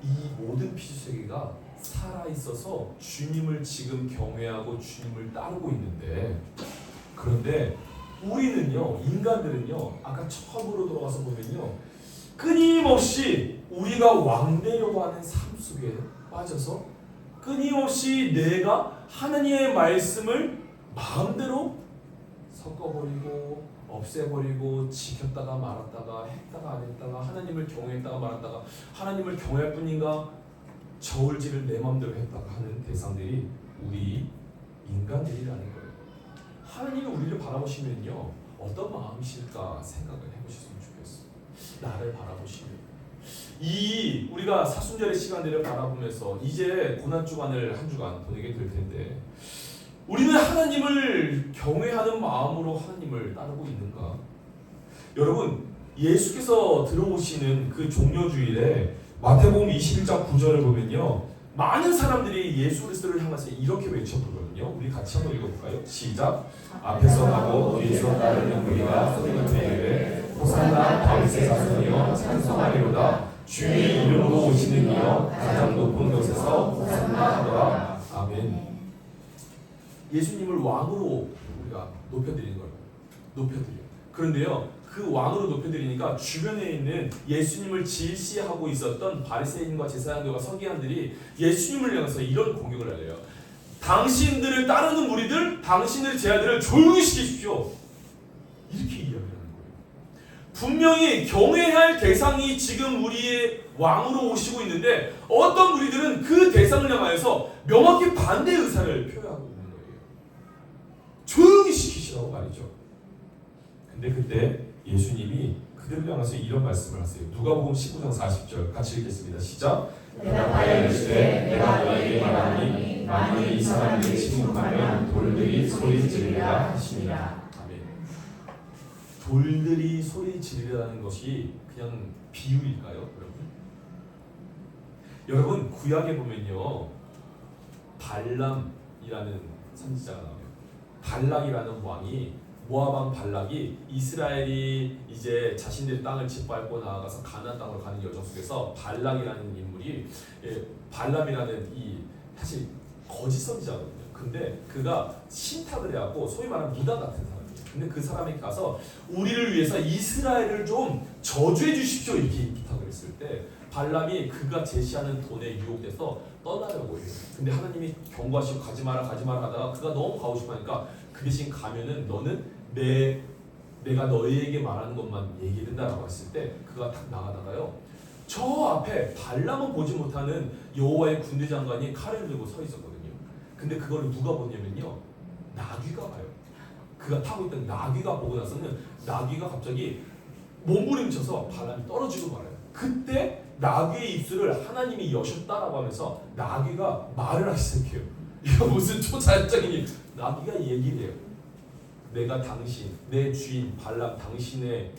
이 모든 피조세계가 살아있어서 주님을 지금 경외하고 주님을 따르고 있는데, 그런데 우리는요, 인간들은요, 아까 처음으로 돌아가서 보면요, 끊임없이 우리가 왕되려고 하는 삶 속에 빠져서 끊임없이 내가 하나님의 말씀을 마음대로 섞어버리고 없애버리고, 지켰다가 말았다가, 했다가 안 했다가, 하나님을 경외했다가 말았다가, 하나님을 경외할 뿐인가 저울질을 내 마음대로 했다가 하는 대상들이 우리 인간들이라는 거예요. 하나님이 우리를 바라보시면요, 어떤 마음이실까 생각을 해보셨으면 좋겠어요. 나를 바라보시면, 이 우리가 사순절의 시간들을 바라보면서 이제 고난주간을 한 주간 보내게 될 텐데, 우리는 하나님을 경외하는 마음으로 하나님을 따르고 있는가? 여러분, 예수께서 들어오시는 그 종려주일에 마태복음 21장 9절을 보면요, 많은 사람들이 예수 그리스도를 향해서 이렇게 외쳐부르거든요. 우리 같이 한번 읽어볼까요? 시작. 앞에서 가고 뒤에서 따르는 무리가 소리를 내되 호산나 다윗의 자손이여 찬송하리로다. 주의 이름으로 오시는 이여 가장 높은 곳에서 호산나 하더라. 아멘. 예수님을 왕으로 우리가 높여드리는 거예요. 높여드려요. 그런데요, 그 왕으로 높여드리니까 주변에 있는 예수님을 질시하고 있었던 바리새인과 제사장들과 서기관들이 예수님을 향해서 이런 공격을 해요. 당신들을 따르는 무리들, 당신들의 제자들을 조용히 시키십시오. 이렇게 이야기하는 거예요. 분명히 경외할 대상이 지금 우리의 왕으로 오시고 있는데, 어떤 무리들은 그 대상을 향하여서 명확히 반대 의사를 표현하고 있는 거예요. 조용히 시키시라고 말이죠. 근데 그때 예수님이 그들을 향해서 이런 말씀을 하세요. 누가복음 19장 40절 같이 읽겠습니다. 시작. 대답하여 이르시되 내가 너에게 말하노니 만일 이 사람들이 침묵하면 돌들이 소리 지르리라 하시니라. 아멘. 돌들이 소리 지르라는 것이 그냥 비유일까요, 여러분? 여러분 구약에 보면요 발람이라는 선지자가 나와요. 발락이라는 왕이 모압 왕 발락이 이스라엘이 이제 자신들의 땅을 짓밟고 나아가서 가나안 땅으로 가는 여정 속에서 발락이라는 인물이 발람이라는 이 사실 거짓 선지자거든요. 근데 그가 신탁을 해갖고 소위 말하는 무당 같은 사람이에요. 근데 그 사람에게 가서 우리를 위해서 이스라엘을 좀 저주해 주십시오 이렇게 부탁을 했을 때 발람이 그가 제시하는 돈에 유혹돼서 떠나려고 해요. 근데 하나님이 경고하시고 가지 마라 하다가 그가 너무 가고 싶어 하니까 그 대신 가면은 너는 내가 너희에게 말하는 것만 얘기된다라고 했을 때 그가 딱 나가다가요 저 앞에 발람은 보지 못하는 여호와의 군대 장관이 칼을 들고 서 있었거든요. 근데 그걸 누가 보냐면요 나귀가 봐요. 그가 타고 있던 나귀가 보고 나서는 나귀가 갑자기 몸부림쳐서 발람이 떨어지고 말아요. 그때 나귀의 입술을 하나님이 여셨다라고 하면서 나귀가 말을 하기 시작해요. 이거 무슨 초자연적인 나귀가 얘기를 해요. 내가 당신, 내 주인 발람 당신의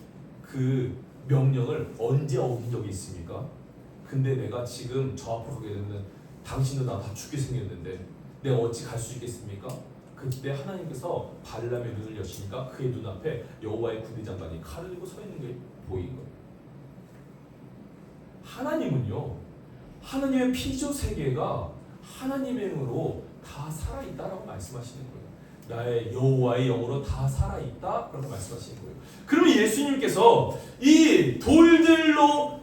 그 명령을 언제 어긴 적이 있습니까? 근데 내가 지금 저 앞으로 가게 되면 당신도 나 다 죽게 생겼는데 내가 어찌 갈 수 있겠습니까? 그때 하나님께서 발람의 눈을 여시니까 그의 눈앞에 여호와의 군대 장관이 칼을 들고 서 있는 게 보인 거예요. 하나님은요 하나님의 피조 세계가 하나님의 영으로 다 살아있다라고 말씀하시는 거예요. 나의 여호와의 영으로 다 살아있다라고 말씀하시는 거예요. 그러면 예수님께서 이 돌들로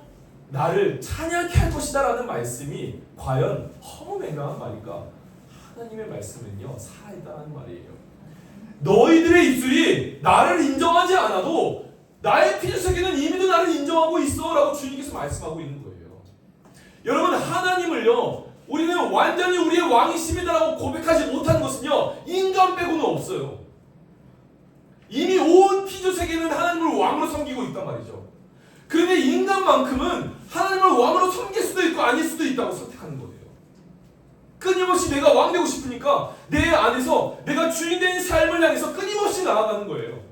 나를 찬양케 할 것이다라는 말씀이 과연 허무맹랑한 말일까? 하나님의 말씀은요 살아있다는 말이에요. 너희들의 입술이 나를 인정하지 않아도 나의 피조세계는 이미도 나를 인정하고 있어 라고 주님께서 말씀하고 있는 거예요. 여러분 하나님을요 우리는 완전히 우리의 왕이십니다라고 고백하지 못한 것은요 인간 빼고는 없어요. 이미 온 피조세계는 하나님을 왕으로 섬기고 있단 말이죠. 그런데 인간만큼은 하나님을 왕으로 섬길 수도 있고 아닐 수도 있다고 선택하는 거예요. 끊임없이 내가 왕 되고 싶으니까 내 안에서 내가 주인된 삶을 향해서 끊임없이 나아가는 거예요.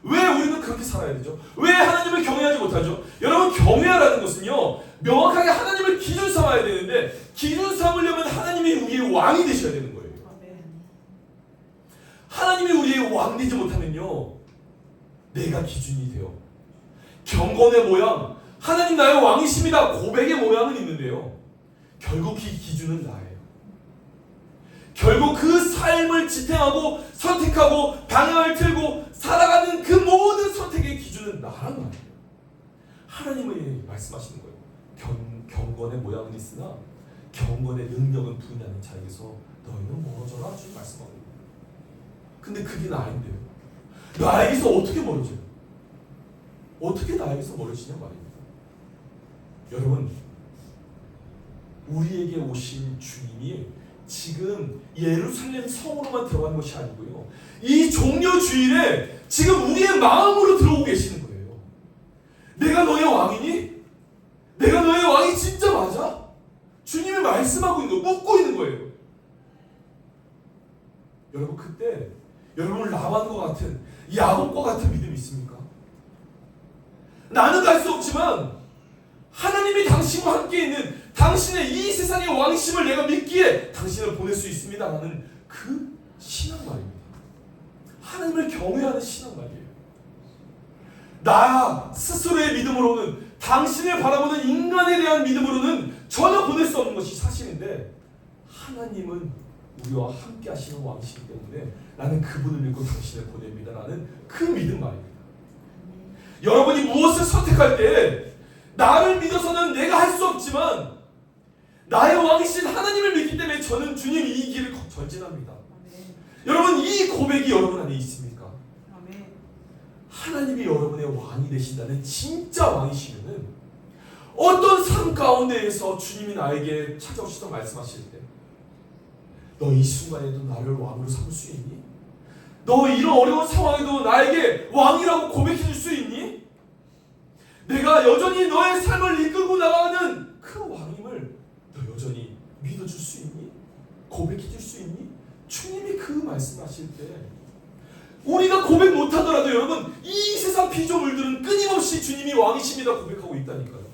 왜 우리는 그렇게 살아야 되죠? 왜 하나님을 경외하지 못하죠? 여러분 경외하라는 것은요 명확하게 하나님을 기준 삼아야 되는데 기준 삼으려면 하나님이 우리의 왕이 되셔야 되는 거예요. 하나님이 우리의 왕 되지 못하면요 내가 기준이 돼요. 경건의 모양 하나님 나의 왕이십니다 고백의 모양은 있는데요 결국 이 기준은 나예요. 결국 그 삶을 지탱하고 선택하고 방향을 틀고 살아가는 그 모든 선택의 기준은 나란 말이에요. 하나님이 말씀하시는 거예요. 경건의 모양은 있으나 경건의 능력은 부인하는 자에게서 너희는 멀어져라 주님 말씀하고 있는 거예요. 근데 그게 나인데요. 나에게서 어떻게 멀어져요? 어떻게 나에게서 멀어지냐 말입니다. 여러분 우리에게 오신 주님이 지금 예루살렘 성으로만 들어간 것이 아니고요 이 종려 주일에 지금 우리의 마음으로 들어오고 계시는 거예요. 내가 너의 왕이니? 내가 너의 왕이 진짜 맞아? 주님이 말씀하고 있는 거예요. 묻고 있는 거예요. 여러분 그때 여러분 라반과 같은 야곱과 같은 믿음이 있습니까? 나는 갈 수 없지만 하나님이 당신과 함께 있는 당신의 이 세상의 왕심을 내가 믿기에 당신을 보낼 수 있습니다라는 그 신앙 말입니다. 하나님을 경외하는 신앙 말이에요. 나 스스로의 믿음으로는 당신을 바라보는 인간에 대한 믿음으로는 전혀 보낼 수 없는 것이 사실인데 하나님은 우리와 함께 하시는 왕이시기 때문에 나는 그분을 믿고 당신을 보냅니다라는 그 믿음 말입니다. 여러분이 무엇을 선택할 때 나를 믿어서는 내가 할 수 없지만 나의 왕이신 하나님을 믿기 때문에 저는 주님 이 길을 전진합니다. 여러분 이 고백이 여러분 안에 있습니까? 하나님이 여러분의 왕이 되신다는 진짜 왕이시면은 어떤 삶 가운데에서 주님이 나에게 찾아오셔서 말씀하실 때 너 이 순간에도 나를 왕으로 삼을 수 있니? 너 이런 어려운 상황에도 나에게 왕이라고 고백해 줄 수 있니? 내가 여전히 너의 삶을 이끌고 나가는 그 왕임을 고백해 줄 수 있니? 주님이 그 말씀하실 때 우리가 고백 못하더라도 여러분 이 세상 피조물들은 끊임없이 주님이 왕이십니다 고백하고 있다니까요.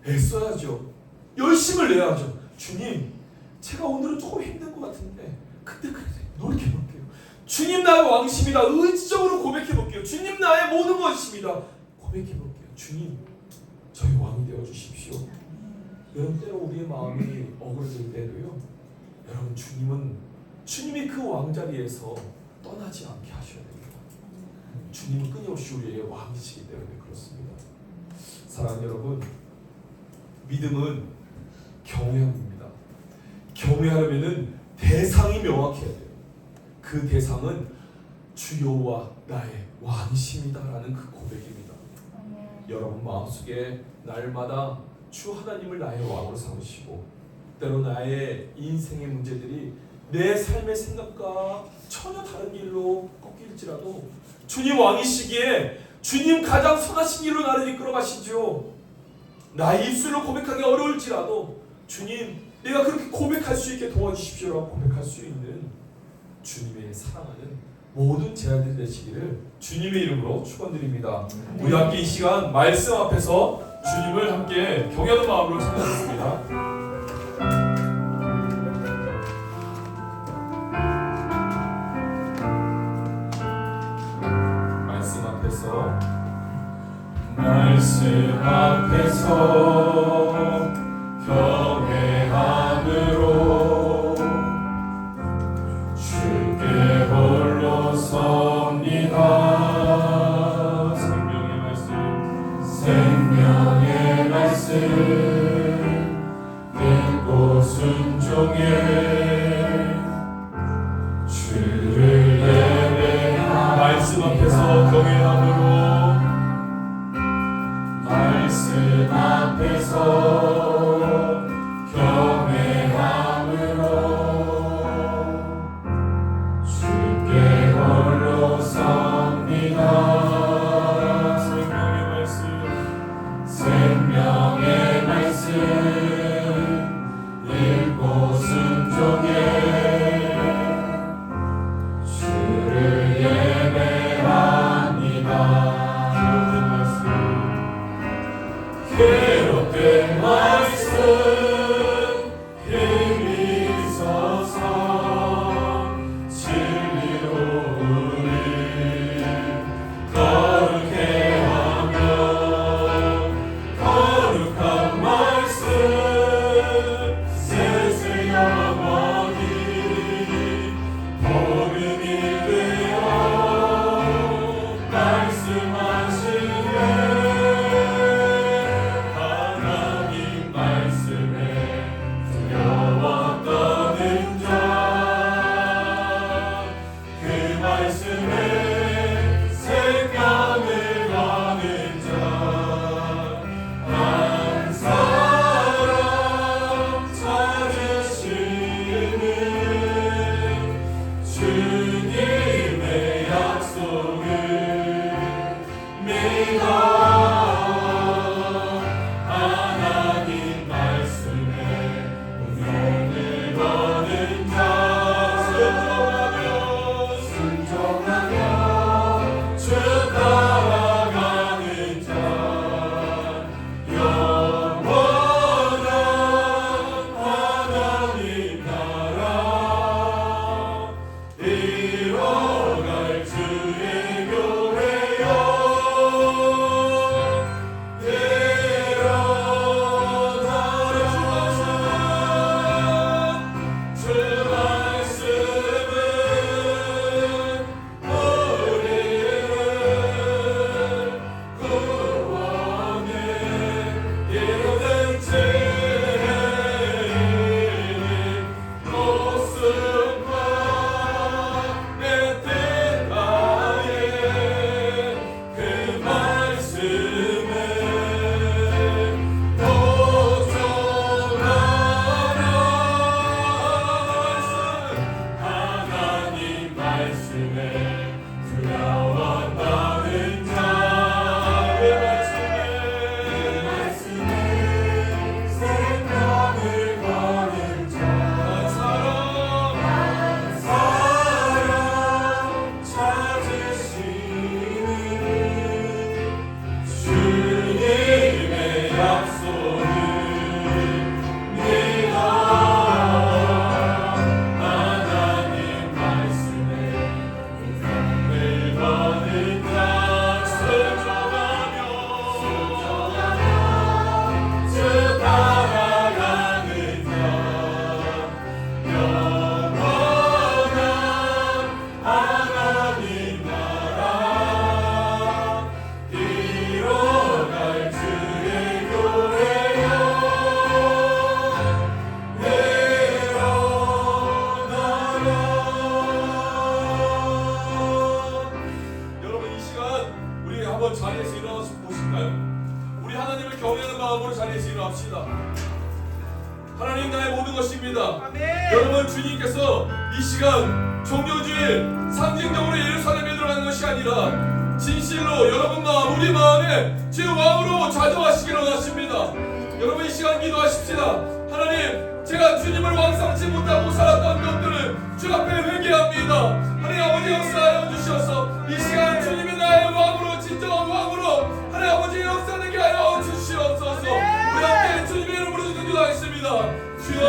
애써야죠. 열심을 내야죠. 주님, 제가 오늘은 조금 힘든 것 같은데 그때 그래 노력해볼게요. 주님 나의 왕이십니다. 의지적으로 고백해볼게요. 주님 나의 모든 것이십니다. 고백해볼게요. 주님, 저희 왕이 되어주십시오. 여러분 때로 우리의 마음이 억울해질 때도요, 여러분 주님이 그 왕자리에서 떠나지 않게 하셔야 됩니다. 주님은 끊임없이 우리의 왕이시기 때문에 그렇습니다. 사랑하는 여러분, 믿음은 경외함입니다. 경외하려면은 대상이 명확해야 돼요. 그 대상은 주여와 나의 왕이십니다라는 그 고백입니다. 여러분 마음속에 날마다 주 하나님을 나의 왕으로 삼으시고 때로 나의 인생의 문제들이 내 삶의 생각과 전혀 다른 길로 꺾일지라도 주님 왕이시기에 주님 가장 선하신 길로 나를 이끌어 가시죠. 나의 입술로 고백하기 어려울지라도 주님 내가 그렇게 고백할 수 있게 도와주십시오라고 고백할 수 있는 주님의 사랑하는 모든 제자들 되시기를 주님의 이름으로 축원드립니다. 우리 함께 이 시간 말씀 앞에서 주님을 함께 경외하는 마음으로 찬양하겠습니다. 말씀 앞에서 경외함으로 주께 홀로 섭니다. 생명의 말씀 읽고 순종해 주를 예배하며 말씀 앞에서 경외함으로 말씀 앞에서 경외함으로 주께 홀로 섭니다. 생명의 말씀 읽고 순종해 주를 예배하니 한번 자리에서 일어나서 보실까요? 우리 하나님을 경외하는 마음으로 자리에서 일어납시다. 하나님 나의 모든 것입니다. 여러분, 주님께서 이 시간 종료주일 상징적으로 예루살렘에 들어가는 것이 아니라 진실로 여러분 마음, 우리 마음에 제 왕으로 자정하시기를 원하십니다. 여러분, 이 시간 기도하십시다. 하나님, 제가 주님을 왕삼지 못하고 살았던 것들을 주 앞에 회개합니다. 하나님 아버지, 역사하여 주셔서 이 시간 주님이 나의 왕으로, 진정한 왕으로 하나님 아버지 역사하게 하여 주시옵소서. 우리 함께 주님의 이름으로 기도하겠습니다. 주여,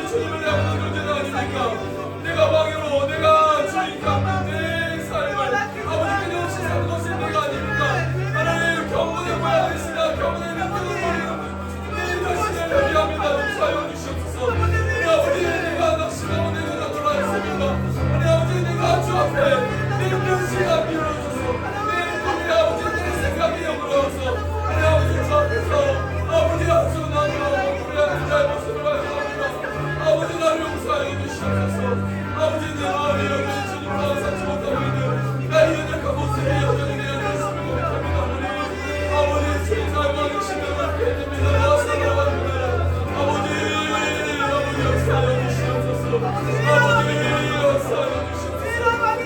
주님을 닮는 존재가 아닙니까? 내가 왕으로, 내가 주님과 함께 내 삶을 아버지 끊임없이 사는 것은 내가 아닙니까? 하나님, 경건의 모양이시다. 경건의 느낌을 버리는 내 자신을 회개합니다. 용서하여 주시옵소서. 우리 아버지, 내가 낙심하고 내가 놀라했습니다. 우리 아버지, 내가 주 앞에 내 명시가 비어주소서. 내 꿈이 아버지, 내 생각이 영으로서 우리 아버지 주 앞에서 아버지 약속 나누고 우리 아버지 나의 모습을 발견합니다. 아버지, 나를 용서하여 주시옵소서. 아버지, 내 마음에 여전히 주님과 살지 못하고 있는 나의 연약한 모습이 여전히 내 안에 있음을 고백합니다. 아버지, 주님 나의 마음에 심령을 깨집니다. 나와 살아갑니다. 아버지, 아버지 역사하여 주시옵소서. 아버지 역사하여 주시옵소서.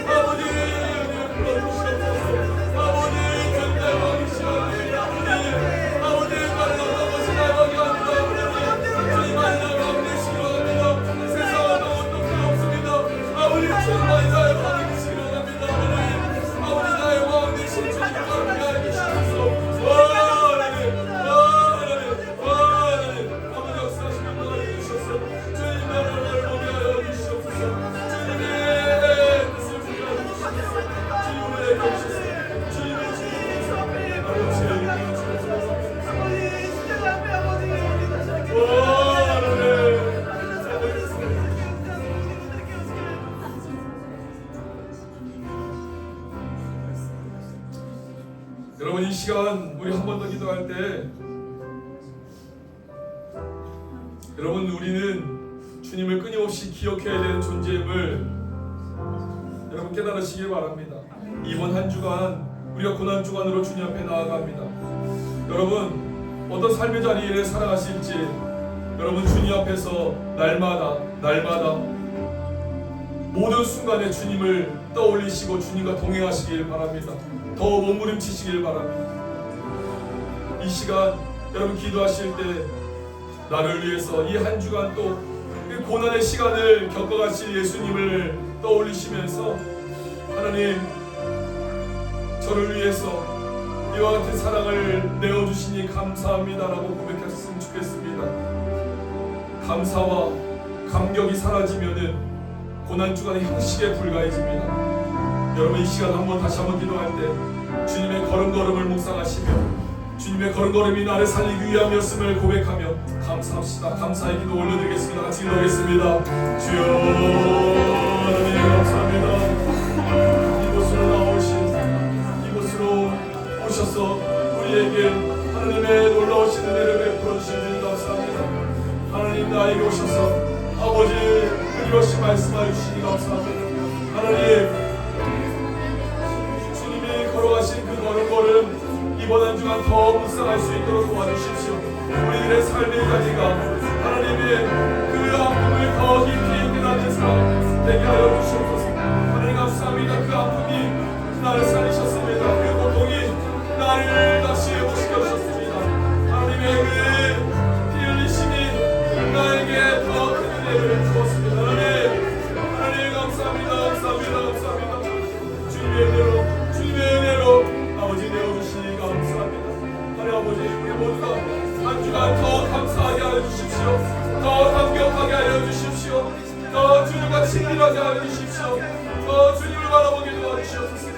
아버지 은혜를 풀어주시옵소서. 아버지, 주님 나의 왕이 시원합니다. 아버지, 나를 어떤 것이 나의 왕이 아니다. 주님만이 나의 왕 되시기로 합니다. 세상은 어떤 게 없습니다. 아버지, 주님만이 나의 왕이 되시기로 합니다. 아버지, 나의 왕 되신 주님과 함께하여 주시옵소서. 아버지 역사하시면 나를 주셔서 주님 나라를 보게 하여 주시옵소서. 주님의 뜻을 보게 하여 주시옵소서. 주님의 주시옵소서. 주님의 주시옵소서. 아버지 주시옵소서. 여러분, 이 시간 우리 한 번 더 기도할 때 여러분, 우리는 주님을 끊임없이 기억해야 되는 존재임을 여러분 깨달으시길 바랍니다. 이번 한 주간 우리가 고난 주간으로 주님 앞에 나아갑니다. 여러분, 어떤 삶의 자리를 살아가실지 여러분 주님 앞에서 날마다 모든 순간에 주님을 떠올리시고 주님과 동행하시길 바랍니다. 더 몸부림치시길 바랍니다. 이 시간 여러분 기도하실 때 나를 위해서 이 한 주간 또 그 고난의 시간을 겪어가실 예수님을 떠올리시면서 하나님, 저를 위해서 이와 같은 사랑을 내어주시니 감사합니다라고 고백했으면 좋겠습니다. 감사와 감격이 사라지면은 고난주간의 형식에 불과해집니다. 여러분, 이 시간 다시 한번 기도할 때 주님의 걸음걸음을 묵상하시며 주님의 걸음걸음이 나를 살리기 위함이었음을 고백하며 감사합시다. 감사의 기도 올려드리겠습니다. 같이 기도하겠습니다. 주여, 하나님 감사합니다. 이곳으로 나오신, 이곳으로 오셔서 우리에게 하나님의 놀라우신 은혜를 베풀어 주신 주님 감사합니다. 하나님, 나에게 오셔서 아버지 끊임없이 말씀하여 주시니 감사합니다. 하나님, 주님이 걸어가신 그 걸음걸음 이번 한 주간 더 묵상할 수 있도록 도와주십시오. 우리들의 삶의 자리가 하나님의 그 아픔을 더 깊이 깨닫는 사람 되게 하여 주시옵소서. 하나님 감사합니다. 그 아픔이 나를 살리셨습니다. 그 고통이 나를 다시 회복시켜주셨습니다. 하나님의 그 피 흘리심이 나에게 더 큰 은혜를 주었습니다. 하나님 감사합니다. 주님의 은혜로 아버지 내어주시니 감사합니다. 하나님 아버지, 우리 모두가 한 주간 더 감사하게 하여 주십시오. 더 감격하게 하여 주십시오. 더 주님과 친밀하게 하여 주십시오. 더 주님을 바라보게 도와주시옵소서.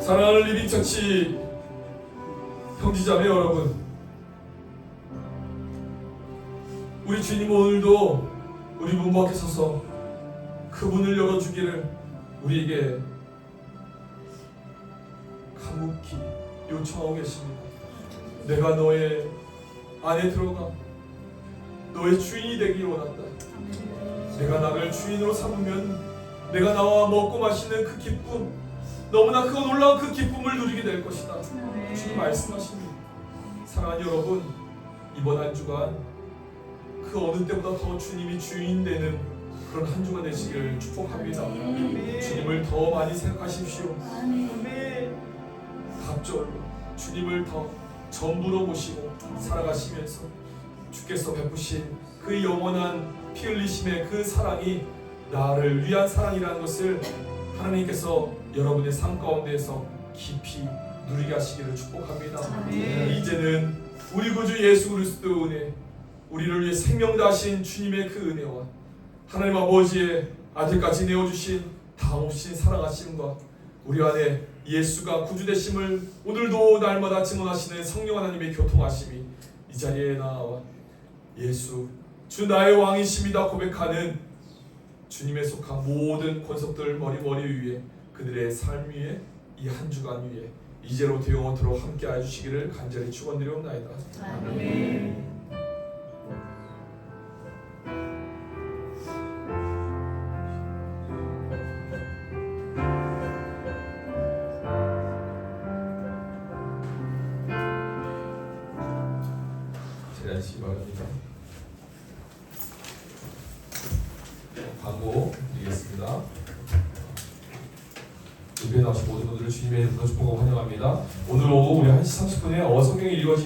사랑하는 리빙처치 형제자매 여러분, 우리 주님 오늘도 우리 문 밖에 서서 그 문을 열어주기를 우리에게 간곡히 요청하고 계십니다. 내가 너의 안에 들어가 너의 주인이 되기 원한다. 내가 나를 주인으로 삼으면 내가 나와 먹고 마시는 그 기쁨, 너무나 그 놀라운 그 기쁨을 누리게 될 것이다. 주님 말씀하십니다. 사랑하는 여러분, 이번 한 주간 그 어느 때보다 더 주님이 주인 되는 그런 한 주가 되시길 축복합니다. 주님을 더 많이 생각하십시오. 갑절로 주님을 더 전부로 모시고 살아가시면서 주께서 베푸신 그 영원한 피 흘리심의 그 사랑이 나를 위한 사랑이라는 것을 하나님께서 여러분의 삶 가운데에서 깊이 누리게 하시기를 축복합니다. 이제는 우리 구주 예수 그리스도의 은혜, 우리를 위해 생명 다하신 주님의 그 은혜와 하나님 아버지의 아들까지 내어주신 다함없이 사랑하심과 우리 안에 예수가 구주 되심을 오늘도 날마다 증언하시는 성령 하나님의 교통하심이 이 자리에 나와 예수 주 나의 왕이십니다 고백하는 주님에 속한 모든 권속들 머리 위에 그들의 삶 위에 이 한 주간 위에 이제로부터 영원토록 함께하여 주시기를 간절히 축원드리옵나이다. 아멘. 자리하시기 바랍니다. 광고 드리겠습니다. 예배에 나오신 모든 분들을 주님의 이름으로 축복하고 환영합니다. 오늘 오후 우리 1시 30분에 성경이 읽어진